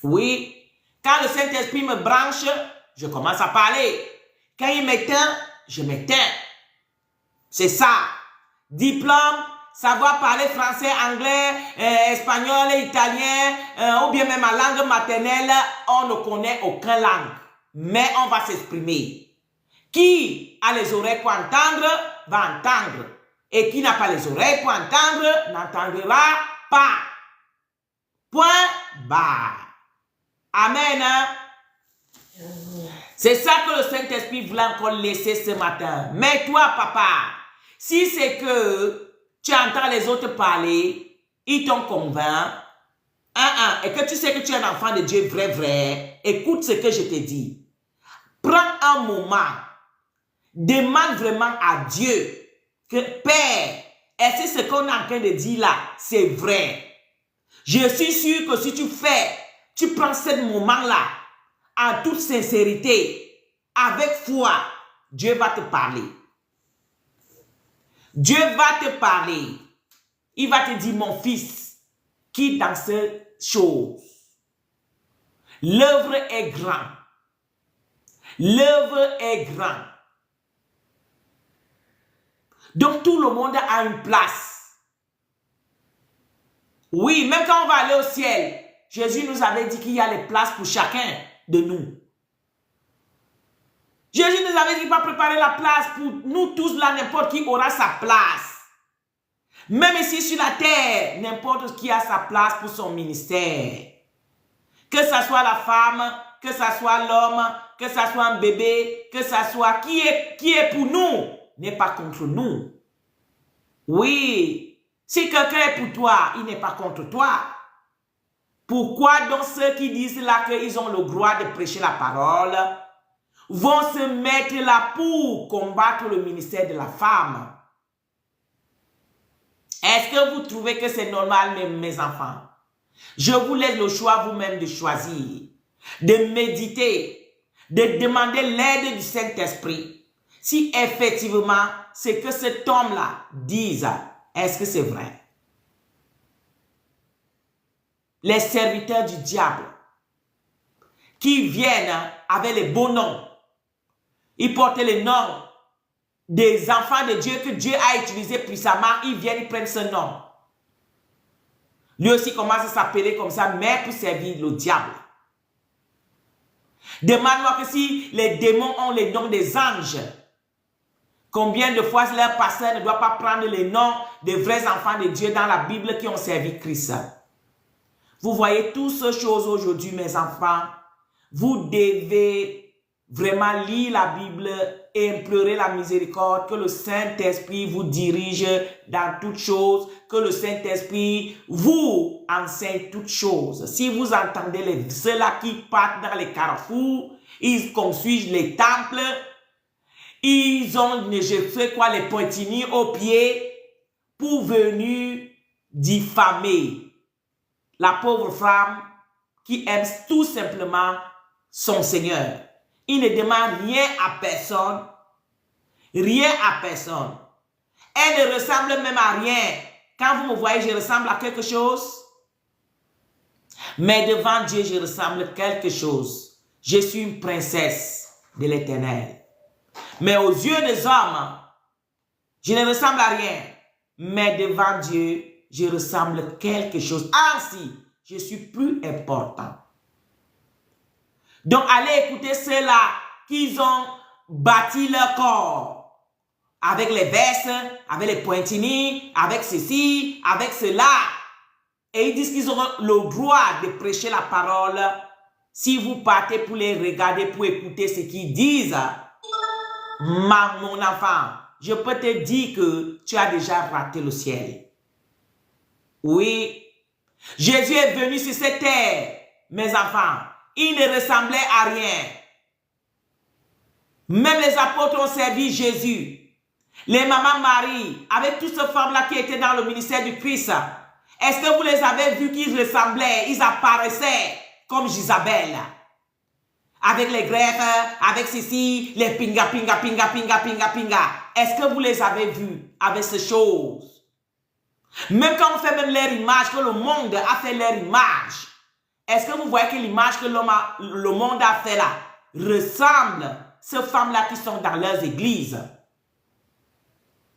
Oui, quand le Saint-Esprit me branche, je commence à parler. Quand il m'éteint, je m'éteins. C'est ça. Diplôme, savoir parler français, anglais, espagnol, italien, ou bien même ma langue maternelle, on ne connaît aucune langue. Mais on va s'exprimer. Qui a les oreilles pour entendre, va entendre. Et qui n'a pas les oreilles pour entendre, n'entendra pas. Point barre. Amen. C'est ça que le Saint-Esprit voulait encore laisser ce matin. Mais toi, papa, si c'est que tu entends les autres parler, ils t'ont convaincu, et que tu sais que tu es un enfant de Dieu vrai, écoute ce que je te dis. Prends un moment, demande vraiment à Dieu que, Père, est-ce que ce qu'on est en train de dire là, c'est vrai? Je suis sûr que si tu prends ce moment-là, en toute sincérité, avec foi, Dieu va te parler. Dieu va te parler. Il va te dire, mon fils, qui dans cette chose. L'œuvre est grande. L'œuvre est grande. Donc tout le monde a une place. Oui, même quand on va aller au ciel, Jésus nous avait dit qu'il y a les places pour chacun de nous. Jésus nous avait dit qu'il va préparer la place pour nous tous là, n'importe qui aura sa place. Même ici sur la terre, n'importe qui a sa place pour son ministère. Que ça soit la femme, que ça soit l'homme, que ça soit un bébé, que ça soit qui est pour nous, n'est pas contre nous. Oui, si quelqu'un est pour toi, il n'est pas contre toi. Pourquoi donc ceux qui disent là qu'ils ont le droit de prêcher la parole vont se mettre là pour combattre le ministère de la femme? Est-ce que vous trouvez que c'est normal, mes enfants? Je vous laisse le choix vous-même de choisir, de méditer, de demander l'aide du Saint-Esprit. Si effectivement, ce que cet homme-là dise, est-ce que c'est vrai? Les serviteurs du diable qui viennent avec les beaux noms, ils portent les noms des enfants de Dieu que Dieu a utilisés puissamment, ils viennent, ils prennent ce nom. Lui aussi commence à s'appeler comme ça, mais pour servir le diable. Demande-moi que si les démons ont les noms des anges, combien de fois leur pasteur ne doit pas prendre les noms des vrais enfants de Dieu dans la Bible qui ont servi Christ? Vous voyez toutes ces choses aujourd'hui, mes enfants. Vous devez vraiment lire la Bible et implorer la miséricorde, que le Saint-Esprit vous dirige dans toutes choses, que le Saint-Esprit vous enseigne toutes choses. Si vous entendez ceux-là qui partent dans les carrefours, ils construisent les temples, ils ont, je sais quoi, les pointillés aux pieds pour venir diffamer la pauvre femme qui aime tout simplement son Seigneur. Il ne demande rien à personne. Rien à personne. Elle ne ressemble même à rien. Quand vous me voyez, je ressemble à quelque chose. Mais devant Dieu, je ressemble à quelque chose. Je suis une princesse de l'Éternel. Mais aux yeux des hommes, je ne ressemble à rien. Mais devant Dieu, je ressemble à quelque chose. Ainsi, je suis plus important. Donc, allez écouter ceux-là qui ont bâti leur corps avec les vestes, avec les pointillés, avec ceci, avec cela. Et ils disent qu'ils auront le droit de prêcher la parole. Si vous partez pour les regarder, pour écouter ce qu'ils disent, mon enfant, je peux te dire que tu as déjà raté le ciel. Oui. Jésus est venu sur cette terre, mes enfants. Il ne ressemblait à rien. Même les apôtres ont servi Jésus. Les mamans Marie, avec toutes ces femmes-là qui étaient dans le ministère du Christ, est-ce que vous les avez vus qu'ils ressemblaient, ils apparaissaient comme Isabelle? Avec les greffes, avec ceci, les pinga, pinga, pinga, pinga, pinga, pinga. Est-ce que vous les avez vus avec ces choses? Même quand on fait même leur image, que le monde a fait leur image, est-ce que vous voyez que l'image que le monde a fait là ressemble à ces femmes-là qui sont dans leurs églises?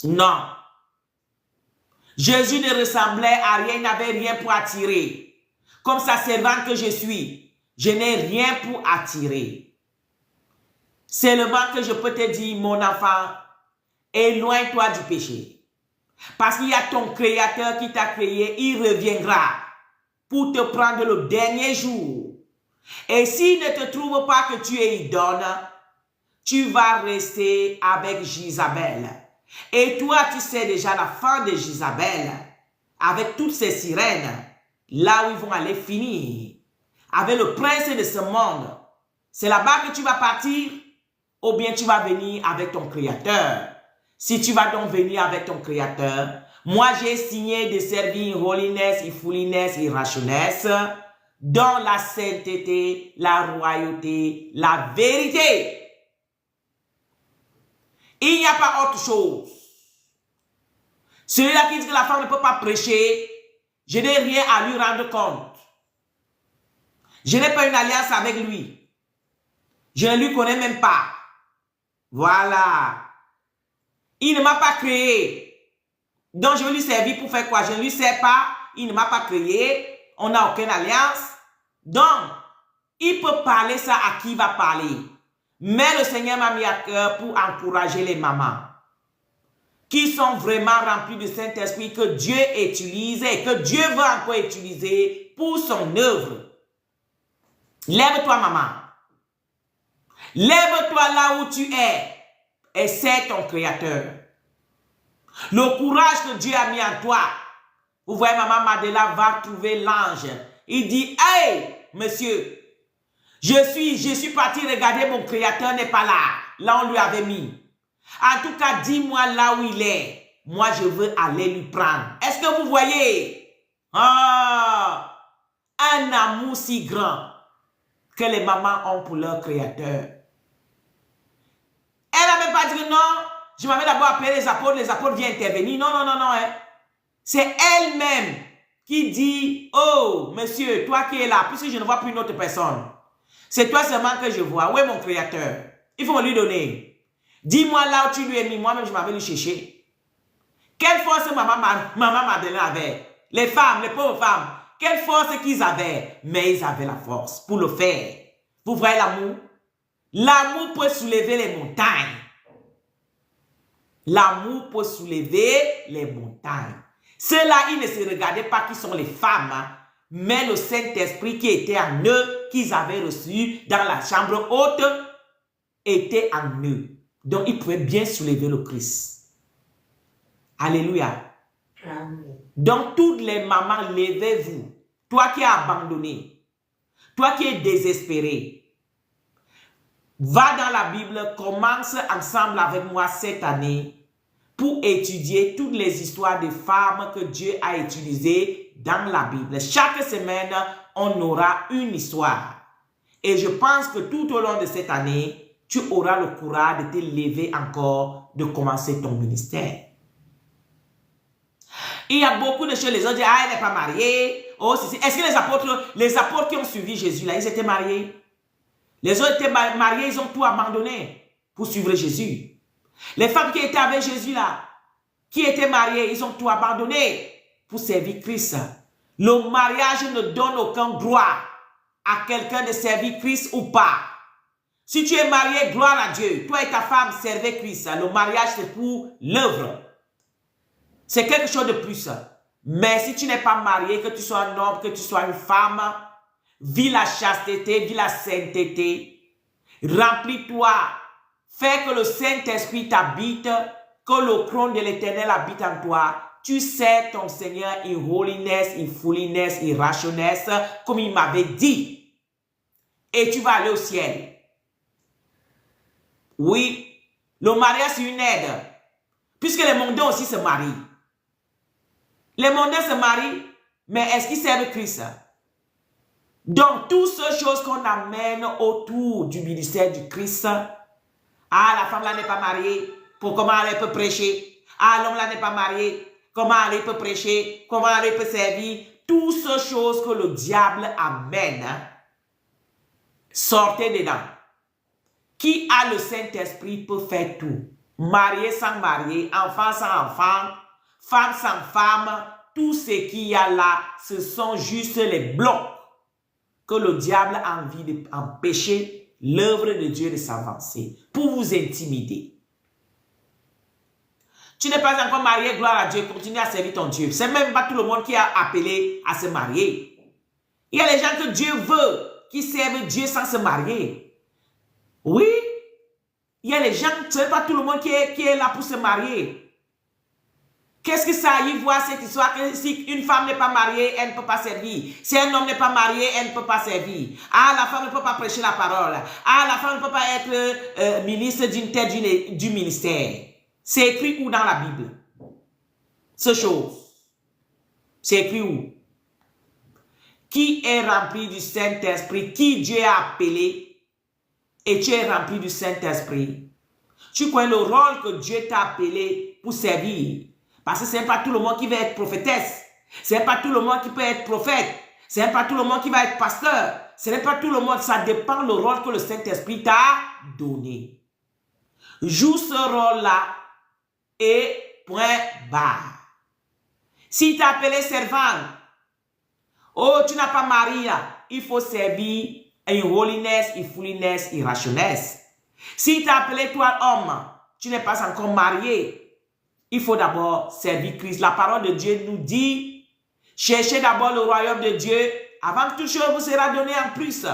Non. Jésus ne ressemblait à rien, il n'avait rien pour attirer. Comme sa servante que je suis, je n'ai rien pour attirer. Seulement que je peux te dire, mon enfant, éloigne-toi du péché. Parce qu'il y a ton Créateur qui t'a créé, il reviendra pour te prendre le dernier jour. Et s'il ne te trouve pas que tu es idole, tu vas rester avec Jézabel. Et toi, tu sais déjà la fin de Jézabel, avec toutes ces sirènes, là où ils vont aller finir, avec le prince de ce monde. C'est là-bas que tu vas partir, ou bien tu vas venir avec ton Créateur. Si tu vas donc venir avec ton Créateur, moi j'ai signé de servir holiness, fulness et righteousness dans la sainteté, la royauté, la vérité. Il n'y a pas autre chose. Celui-là qui dit que la femme ne peut pas prêcher, je n'ai rien à lui rendre compte. Je n'ai pas une alliance avec lui. Je ne lui connais même pas. Voilà. Il ne m'a pas créé. Donc je vais lui servir pour faire quoi? Je ne lui sers pas. Il ne m'a pas créé. On n'a aucune alliance. Donc, il peut parler ça à qui il va parler. Mais le Seigneur m'a mis à cœur pour encourager les mamans qui sont vraiment remplies du Saint-Esprit que Dieu utilise et que Dieu veut encore utiliser pour son œuvre. Lève-toi, maman. Lève-toi là où tu es et c'est ton Créateur. Le courage que Dieu a mis en toi. Vous voyez, maman Madela va trouver l'ange. Il dit, hey, monsieur, je suis parti regarder, mon Créateur n'est pas là. Là, on lui avait mis. En tout cas, dis-moi là où il est. Moi, je veux aller lui prendre. Est-ce que vous voyez? Ah, un amour si grand que les mamans ont pour leur Créateur. Elle n'a même pas dit non, je m'avais d'abord appelé les apôtres viennent intervenir. Non, non, non, non. Hein. C'est elle-même qui dit, oh, monsieur, toi qui es là, puisque je ne vois plus une autre personne. C'est toi seulement que je vois. Où est mon Créateur? Il faut me lui donner. Dis-moi là où tu lui as mis. Moi-même, je m'avais lui chercher. Quelle force maman Madeleine avait? Les femmes, les pauvres femmes. Quelle force qu'ils avaient? Mais ils avaient la force pour le faire. Vous voyez l'amour? L'amour peut soulever les montagnes. L'amour peut soulever les montagnes. Ceux-là, ils ne se regardaient pas qui sont les femmes, hein, mais le Saint-Esprit qui était en eux, qu'ils avaient reçu dans la chambre haute, était en eux. Donc, ils pouvaient bien soulever le Christ. Alléluia. Amen. Donc, toutes les mamans, levez-vous. Toi qui as abandonné, toi qui es désespéré, va dans la Bible, commence ensemble avec moi cette année pour étudier toutes les histoires de femmes que Dieu a utilisées dans la Bible. Chaque semaine, on aura une histoire. Et je pense que tout au long de cette année, tu auras le courage de te lever encore, de commencer ton ministère. Il y a beaucoup de choses, les autres disent, ah, elle n'est pas mariée. Oh, est-ce que les apôtres qui ont suivi Jésus, là, ils étaient mariés? Les autres étaient mariés, ils ont tout abandonné pour suivre Jésus. Les femmes qui étaient avec Jésus, là, qui étaient mariées, ils ont tout abandonné pour servir Christ. Le mariage ne donne aucun droit à quelqu'un de servir Christ ou pas. Si tu es marié, gloire à Dieu. Toi et ta femme, servez Christ. Le mariage, c'est pour l'œuvre. C'est quelque chose de plus. Mais si tu n'es pas marié, que tu sois un homme, que tu sois une femme, vis la chasteté, vis la sainteté. Remplis-toi. Fais que le Saint-Esprit t'habite, que le trône de l'Éternel habite en toi. tu sers ton Seigneur in holiness, in fulness, in righteousness, comme il m'avait dit. Et tu vas aller au ciel. Oui, le mariage c'est une aide. Puisque les mondains aussi se marient. Les mondains se marient, mais est-ce qu'ils servent Christ? Donc, toutes ces choses qu'on amène autour du ministère du Christ. Ah, la femme là n'est pas mariée. Pour comment elle peut prêcher? Ah, l'homme là n'est pas marié. Comment elle peut prêcher? Comment elle peut servir? Toutes ces choses que le diable amène. Sortez dedans. Qui a le Saint-Esprit peut faire tout. Marié sans marié, enfant sans enfant, femme sans femme, tout ce qu'il y a là, ce sont juste les blocs que le diable a envie d'empêcher l'œuvre de Dieu de s'avancer pour vous intimider. Tu n'es pas encore marié, gloire à Dieu, continue à servir ton Dieu. C'est même pas tout le monde qui a appelé à se marier. Il y a les gens que Dieu veut, qui servent Dieu sans se marier. Oui, il y a les gens, ce n'est pas tout le monde qui est là pour se marier. Qu'est-ce que ça y voit cette histoire que si une femme n'est pas mariée, elle ne peut pas servir. Si un homme n'est pas marié, elle ne peut pas servir. Ah, la femme ne peut pas prêcher la parole. Ah, la femme ne peut pas être ministre d'une tête du ministère. C'est écrit où dans la Bible? Ce chose. C'est écrit où? Qui est rempli du Saint-Esprit? Qui Dieu a appelé? Et tu es rempli du Saint-Esprit. Tu connais le rôle que Dieu t'a appelé pour servir. Parce que ce n'est pas tout le monde qui va être prophétesse. Ce n'est pas tout le monde qui peut être prophète. Ce n'est pas tout le monde qui va être pasteur. Ce n'est pas tout le monde. Ça dépend du rôle que le Saint-Esprit t'a donné. Joue ce rôle-là et point barre. Si tu es appelé servante, oh, tu n'as pas mari là, il faut servir in holiness, in fulness, in righteousness. Si tu es appelé toi homme, tu n'es pas encore marié, il faut d'abord servir Christ. La parole de Dieu nous dit, cherchez d'abord le royaume de Dieu, avant que toute chose vous sera donnée en plus.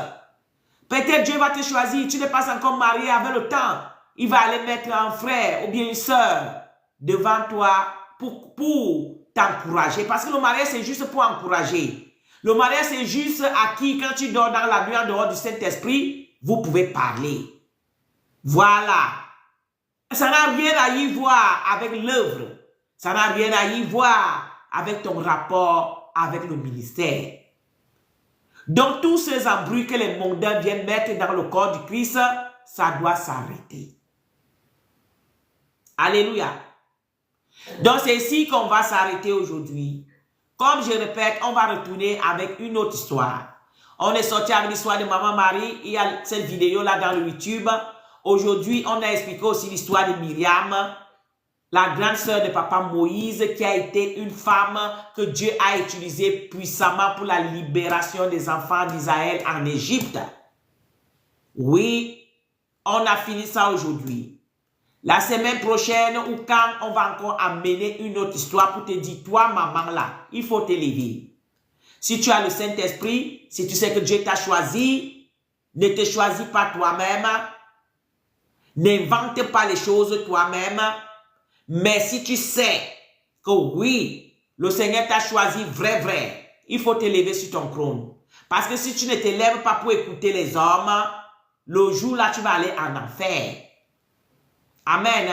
Peut-être Dieu va te choisir, tu n'es pas encore marié avec le temps. Il va aller mettre un frère ou bien une soeur devant toi pour t'encourager. Parce que le mariage, c'est juste pour encourager. Le mariage, c'est juste à qui, quand tu dors dans la nuit en dehors du Saint-Esprit, vous pouvez parler. Voilà. Ça n'a rien à y voir avec l'œuvre. Ça n'a rien à y voir avec ton rapport avec le ministère. Donc, tous ces embrouilles que les mondains viennent mettre dans le corps du Christ, ça doit s'arrêter. Alléluia. Donc, c'est ici qu'on va s'arrêter aujourd'hui. Comme je répète, on va retourner avec une autre histoire. On est sorti avec l'histoire de Maman Marie. Il y a cette vidéo-là dans le YouTube. Aujourd'hui, on a expliqué aussi l'histoire de Myriam, la grande sœur de Papa Moïse, qui a été une femme que Dieu a utilisée puissamment pour la libération des enfants d'Israël en Égypte. Oui, on a fini ça aujourd'hui. La semaine prochaine ou quand on va encore amener une autre histoire pour te dire, toi maman là, il faut t'élever. Si tu as le Saint-Esprit, si tu sais que Dieu t'a choisi, ne te choisis pas toi-même. N'invente pas les choses toi-même. Mais si tu sais que oui, le Seigneur t'a choisi vrai, il faut t'élever sur ton trône. Parce que si tu ne t'élèves pas pour écouter les hommes, le jour là, tu vas aller en enfer. Amen.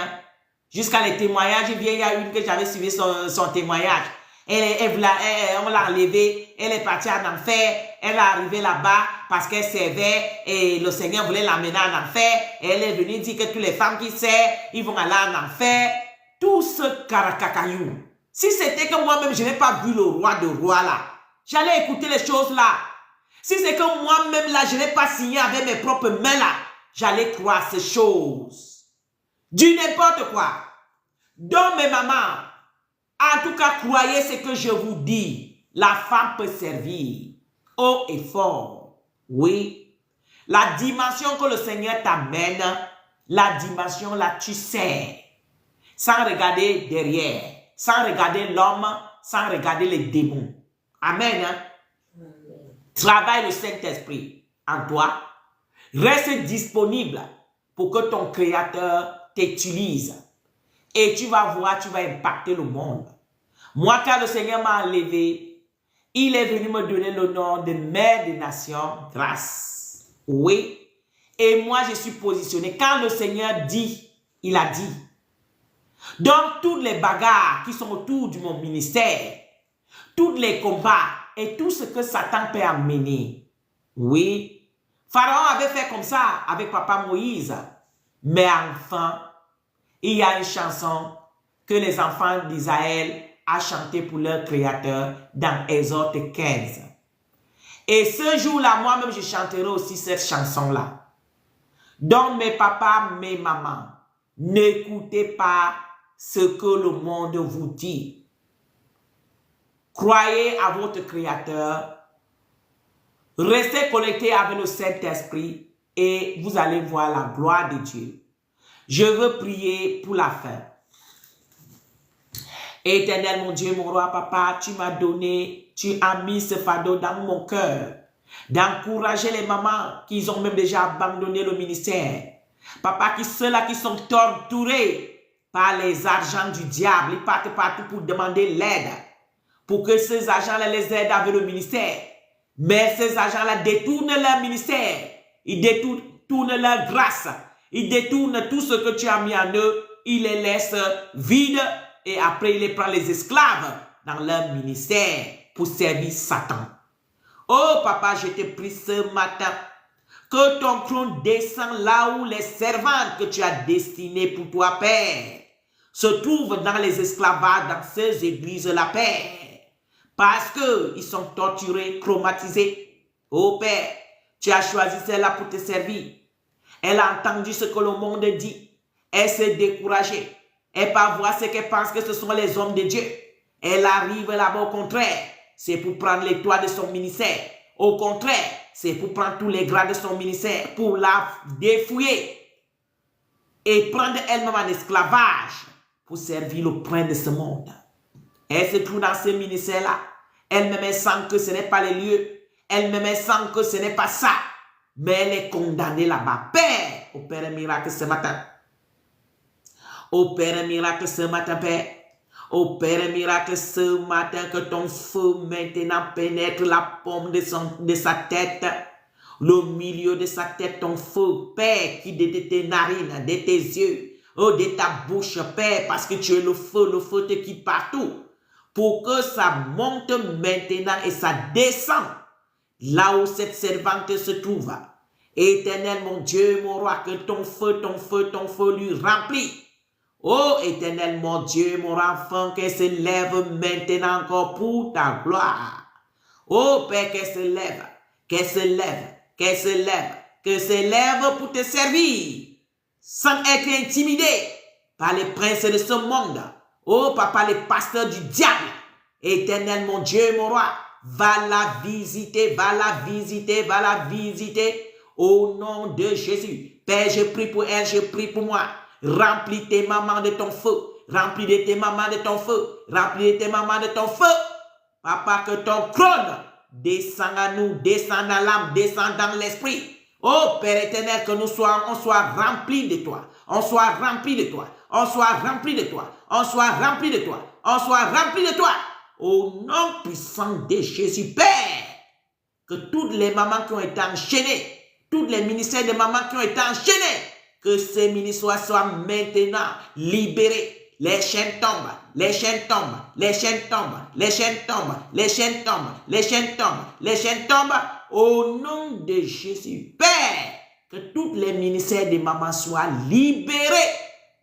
Jusqu'à les témoignages, il y a une que j'avais suivi son témoignage. On l'a enlevée, elle est partie en enfer, elle est arrivée là-bas parce qu'elle servait et le Seigneur voulait l'amener en enfer. Et elle est venue dire que toutes les femmes qui servent, ils vont aller en enfer. Tout ce caracacayou. Si c'était que moi-même, je n'ai pas vu le roi de roi là, j'allais écouter les choses là. Si c'est que moi-même là, je n'ai pas signé avec mes propres mains là, j'allais croire ces choses. Du n'importe quoi. Donc mes mamans, en tout cas, croyez ce que je vous dis. La femme peut servir haut et fort. Oui. La dimension que le Seigneur t'amène, la dimension là, tu sais. Sans regarder derrière. Sans regarder l'homme, sans regarder les démons. Amen. Hein? Amen. Travaille le Saint-Esprit en toi. Reste disponible pour que ton Créateur t'utilise. Et tu vas voir, tu vas impacter le monde. Moi, quand le Seigneur m'a enlevé, il est venu me donner le nom de mère des nations, grâce. Oui. Et moi, je suis positionné. Quand le Seigneur dit, il a dit. Donc, toutes les bagarres qui sont autour de mon ministère, tous les combats et tout ce que Satan peut amener. Oui. Pharaon avait fait comme ça avec Papa Moïse. Mais enfin, il y a une chanson que les enfants d'Israël ont chanté pour leur Créateur dans Exode 15. Et ce jour-là, moi-même, je chanterai aussi cette chanson-là. Donc, mes papas, mes mamans, n'écoutez pas ce que le monde vous dit. Croyez à votre Créateur. Restez connectés avec le Saint-Esprit et vous allez voir la gloire de Dieu. Je veux prier pour la fin. Éternel, mon Dieu, mon roi, papa, tu m'as donné, tu as mis ce fardeau dans mon cœur, d'encourager les mamans qui ont même déjà abandonné le ministère. Papa, ceux-là qui sont torturés par les argents du diable, ils partent partout pour demander l'aide, pour que ces agents-là les aident avec le ministère. Mais ces agents-là détournent leur ministère, ils détournent leur grâce, ils détournent tout ce que tu as mis en eux, ils les laissent vides et après ils les prennent les esclaves dans leur ministère pour servir Satan. Oh papa, je te prie ce matin que ton trône descende là où les servantes que tu as destinées pour toi, Père, se trouvent dans les esclavages, dans ces églises-là, Père. Parce qu'ils sont torturés, traumatisés. Oh Père, tu as choisi celle-là pour te servir. Elle a entendu ce que le monde dit. Elle s'est découragée. Elle pas voir ce qu'elle pense que ce sont les hommes de Dieu. Elle arrive là-bas au contraire. C'est pour prendre les toits de son ministère. Au contraire, c'est pour prendre tous les grades de son ministère, pour la défouiller et prendre elle-même en esclavage pour servir le prince de ce monde. Elle se trouve dans ce ministère-là. Elle-même sent que ce n'est pas les lieux. Elle-même sent que ce n'est pas ça. Mais elle est condamnée là-bas. Père, opère un miracle ce matin. Opère un miracle ce matin, Père. Opère un miracle ce matin, que ton feu maintenant pénètre la paume de sa tête. Le milieu de sa tête, ton feu, Père, qui de tes narines, de tes yeux, oh, de ta bouche, Père, parce que tu es le feu te quitte partout. Pour que ça monte maintenant et ça descend là où cette servante se trouve. Éternel, mon Dieu, mon roi, que ton feu lui remplit. Oh, éternel, mon Dieu, mon enfant, qu'elle se lève maintenant encore pour ta gloire. Oh, Père, qu'elle se lève, qu'elle se lève, qu'elle se lève, qu'elle se lève pour te servir, sans être intimidée par les princes de ce monde. Oh, papa, les pasteurs du diable. Éternel, mon Dieu, mon roi, va la visiter, va la visiter, va la visiter. Au nom de Jésus. Père, je prie pour elle, je prie pour moi. Remplis tes mamans de ton feu. Remplis de tes mamans de ton feu. Remplis de tes mamans de ton feu. Papa, que ton trône descend à nous, descend dans l'âme, descend dans l'esprit. Oh Père éternel, que on soit remplis de toi. On soit remplis de toi. On soit remplis de toi. On soit remplis de toi. On soit remplis de toi. Au nom puissant de Jésus, Père, que toutes les mamans qui ont été enchaînées, tous les ministères de mamans qui ont été enchaînés, que ces ministères soient maintenant libérés. Les chaînes tombent, les chaînes tombent, les chaînes tombent, les chaînes tombent, les chaînes tombent, les chaînes tombent, les chaînes tombent. Au nom de Jésus, Père, que tous les ministères de mamans soient libérés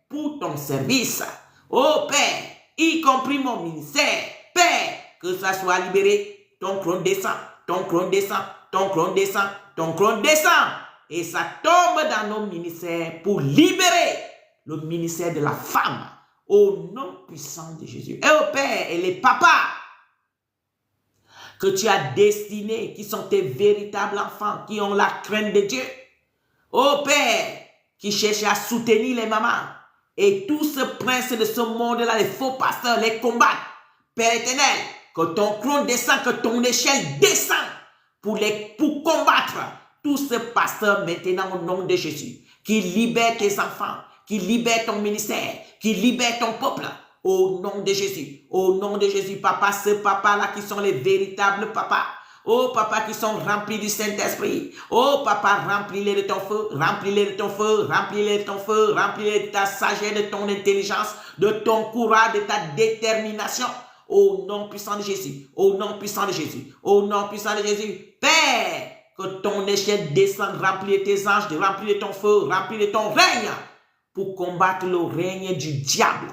pour ton service. Oh Père, y compris mon ministère, Père, que ça soit libéré. Ton trône descend, ton trône descend, ton trône descend, ton trône descend. Et ça tombe dans nos ministères pour libérer le ministère de la femme. Au nom puissant de Jésus. Et au Père et les papas que tu as destinés, qui sont tes véritables enfants, qui ont la crainte de Dieu. Au Père, qui cherche à soutenir les mamans. Et tous ce prince de ce monde-là, les faux pasteurs, les combattent. Père éternel, que ton trône descend, que ton échelle descend pour combattre tous ces pasteurs maintenant au nom de Jésus, qui libèrent tes enfants, qui libèrent ton ministère, qui libèrent ton peuple. Au nom de Jésus. Au nom de Jésus, papa, ce papa-là qui sont les véritables papas. Oh papa qui sont remplis du Saint-Esprit. Oh papa, remplis-les de ton feu, remplis-les de ton feu, remplis-les de ton feu, remplis-les de ta sagesse, de ton intelligence, de ton courage, de ta détermination. Au nom puissant de Jésus, au nom puissant de Jésus, au nom puissant de Jésus. Père, que ton échelle descende, remplis tes anges, remplis de ton feu, remplis de ton règne pour combattre le règne du diable.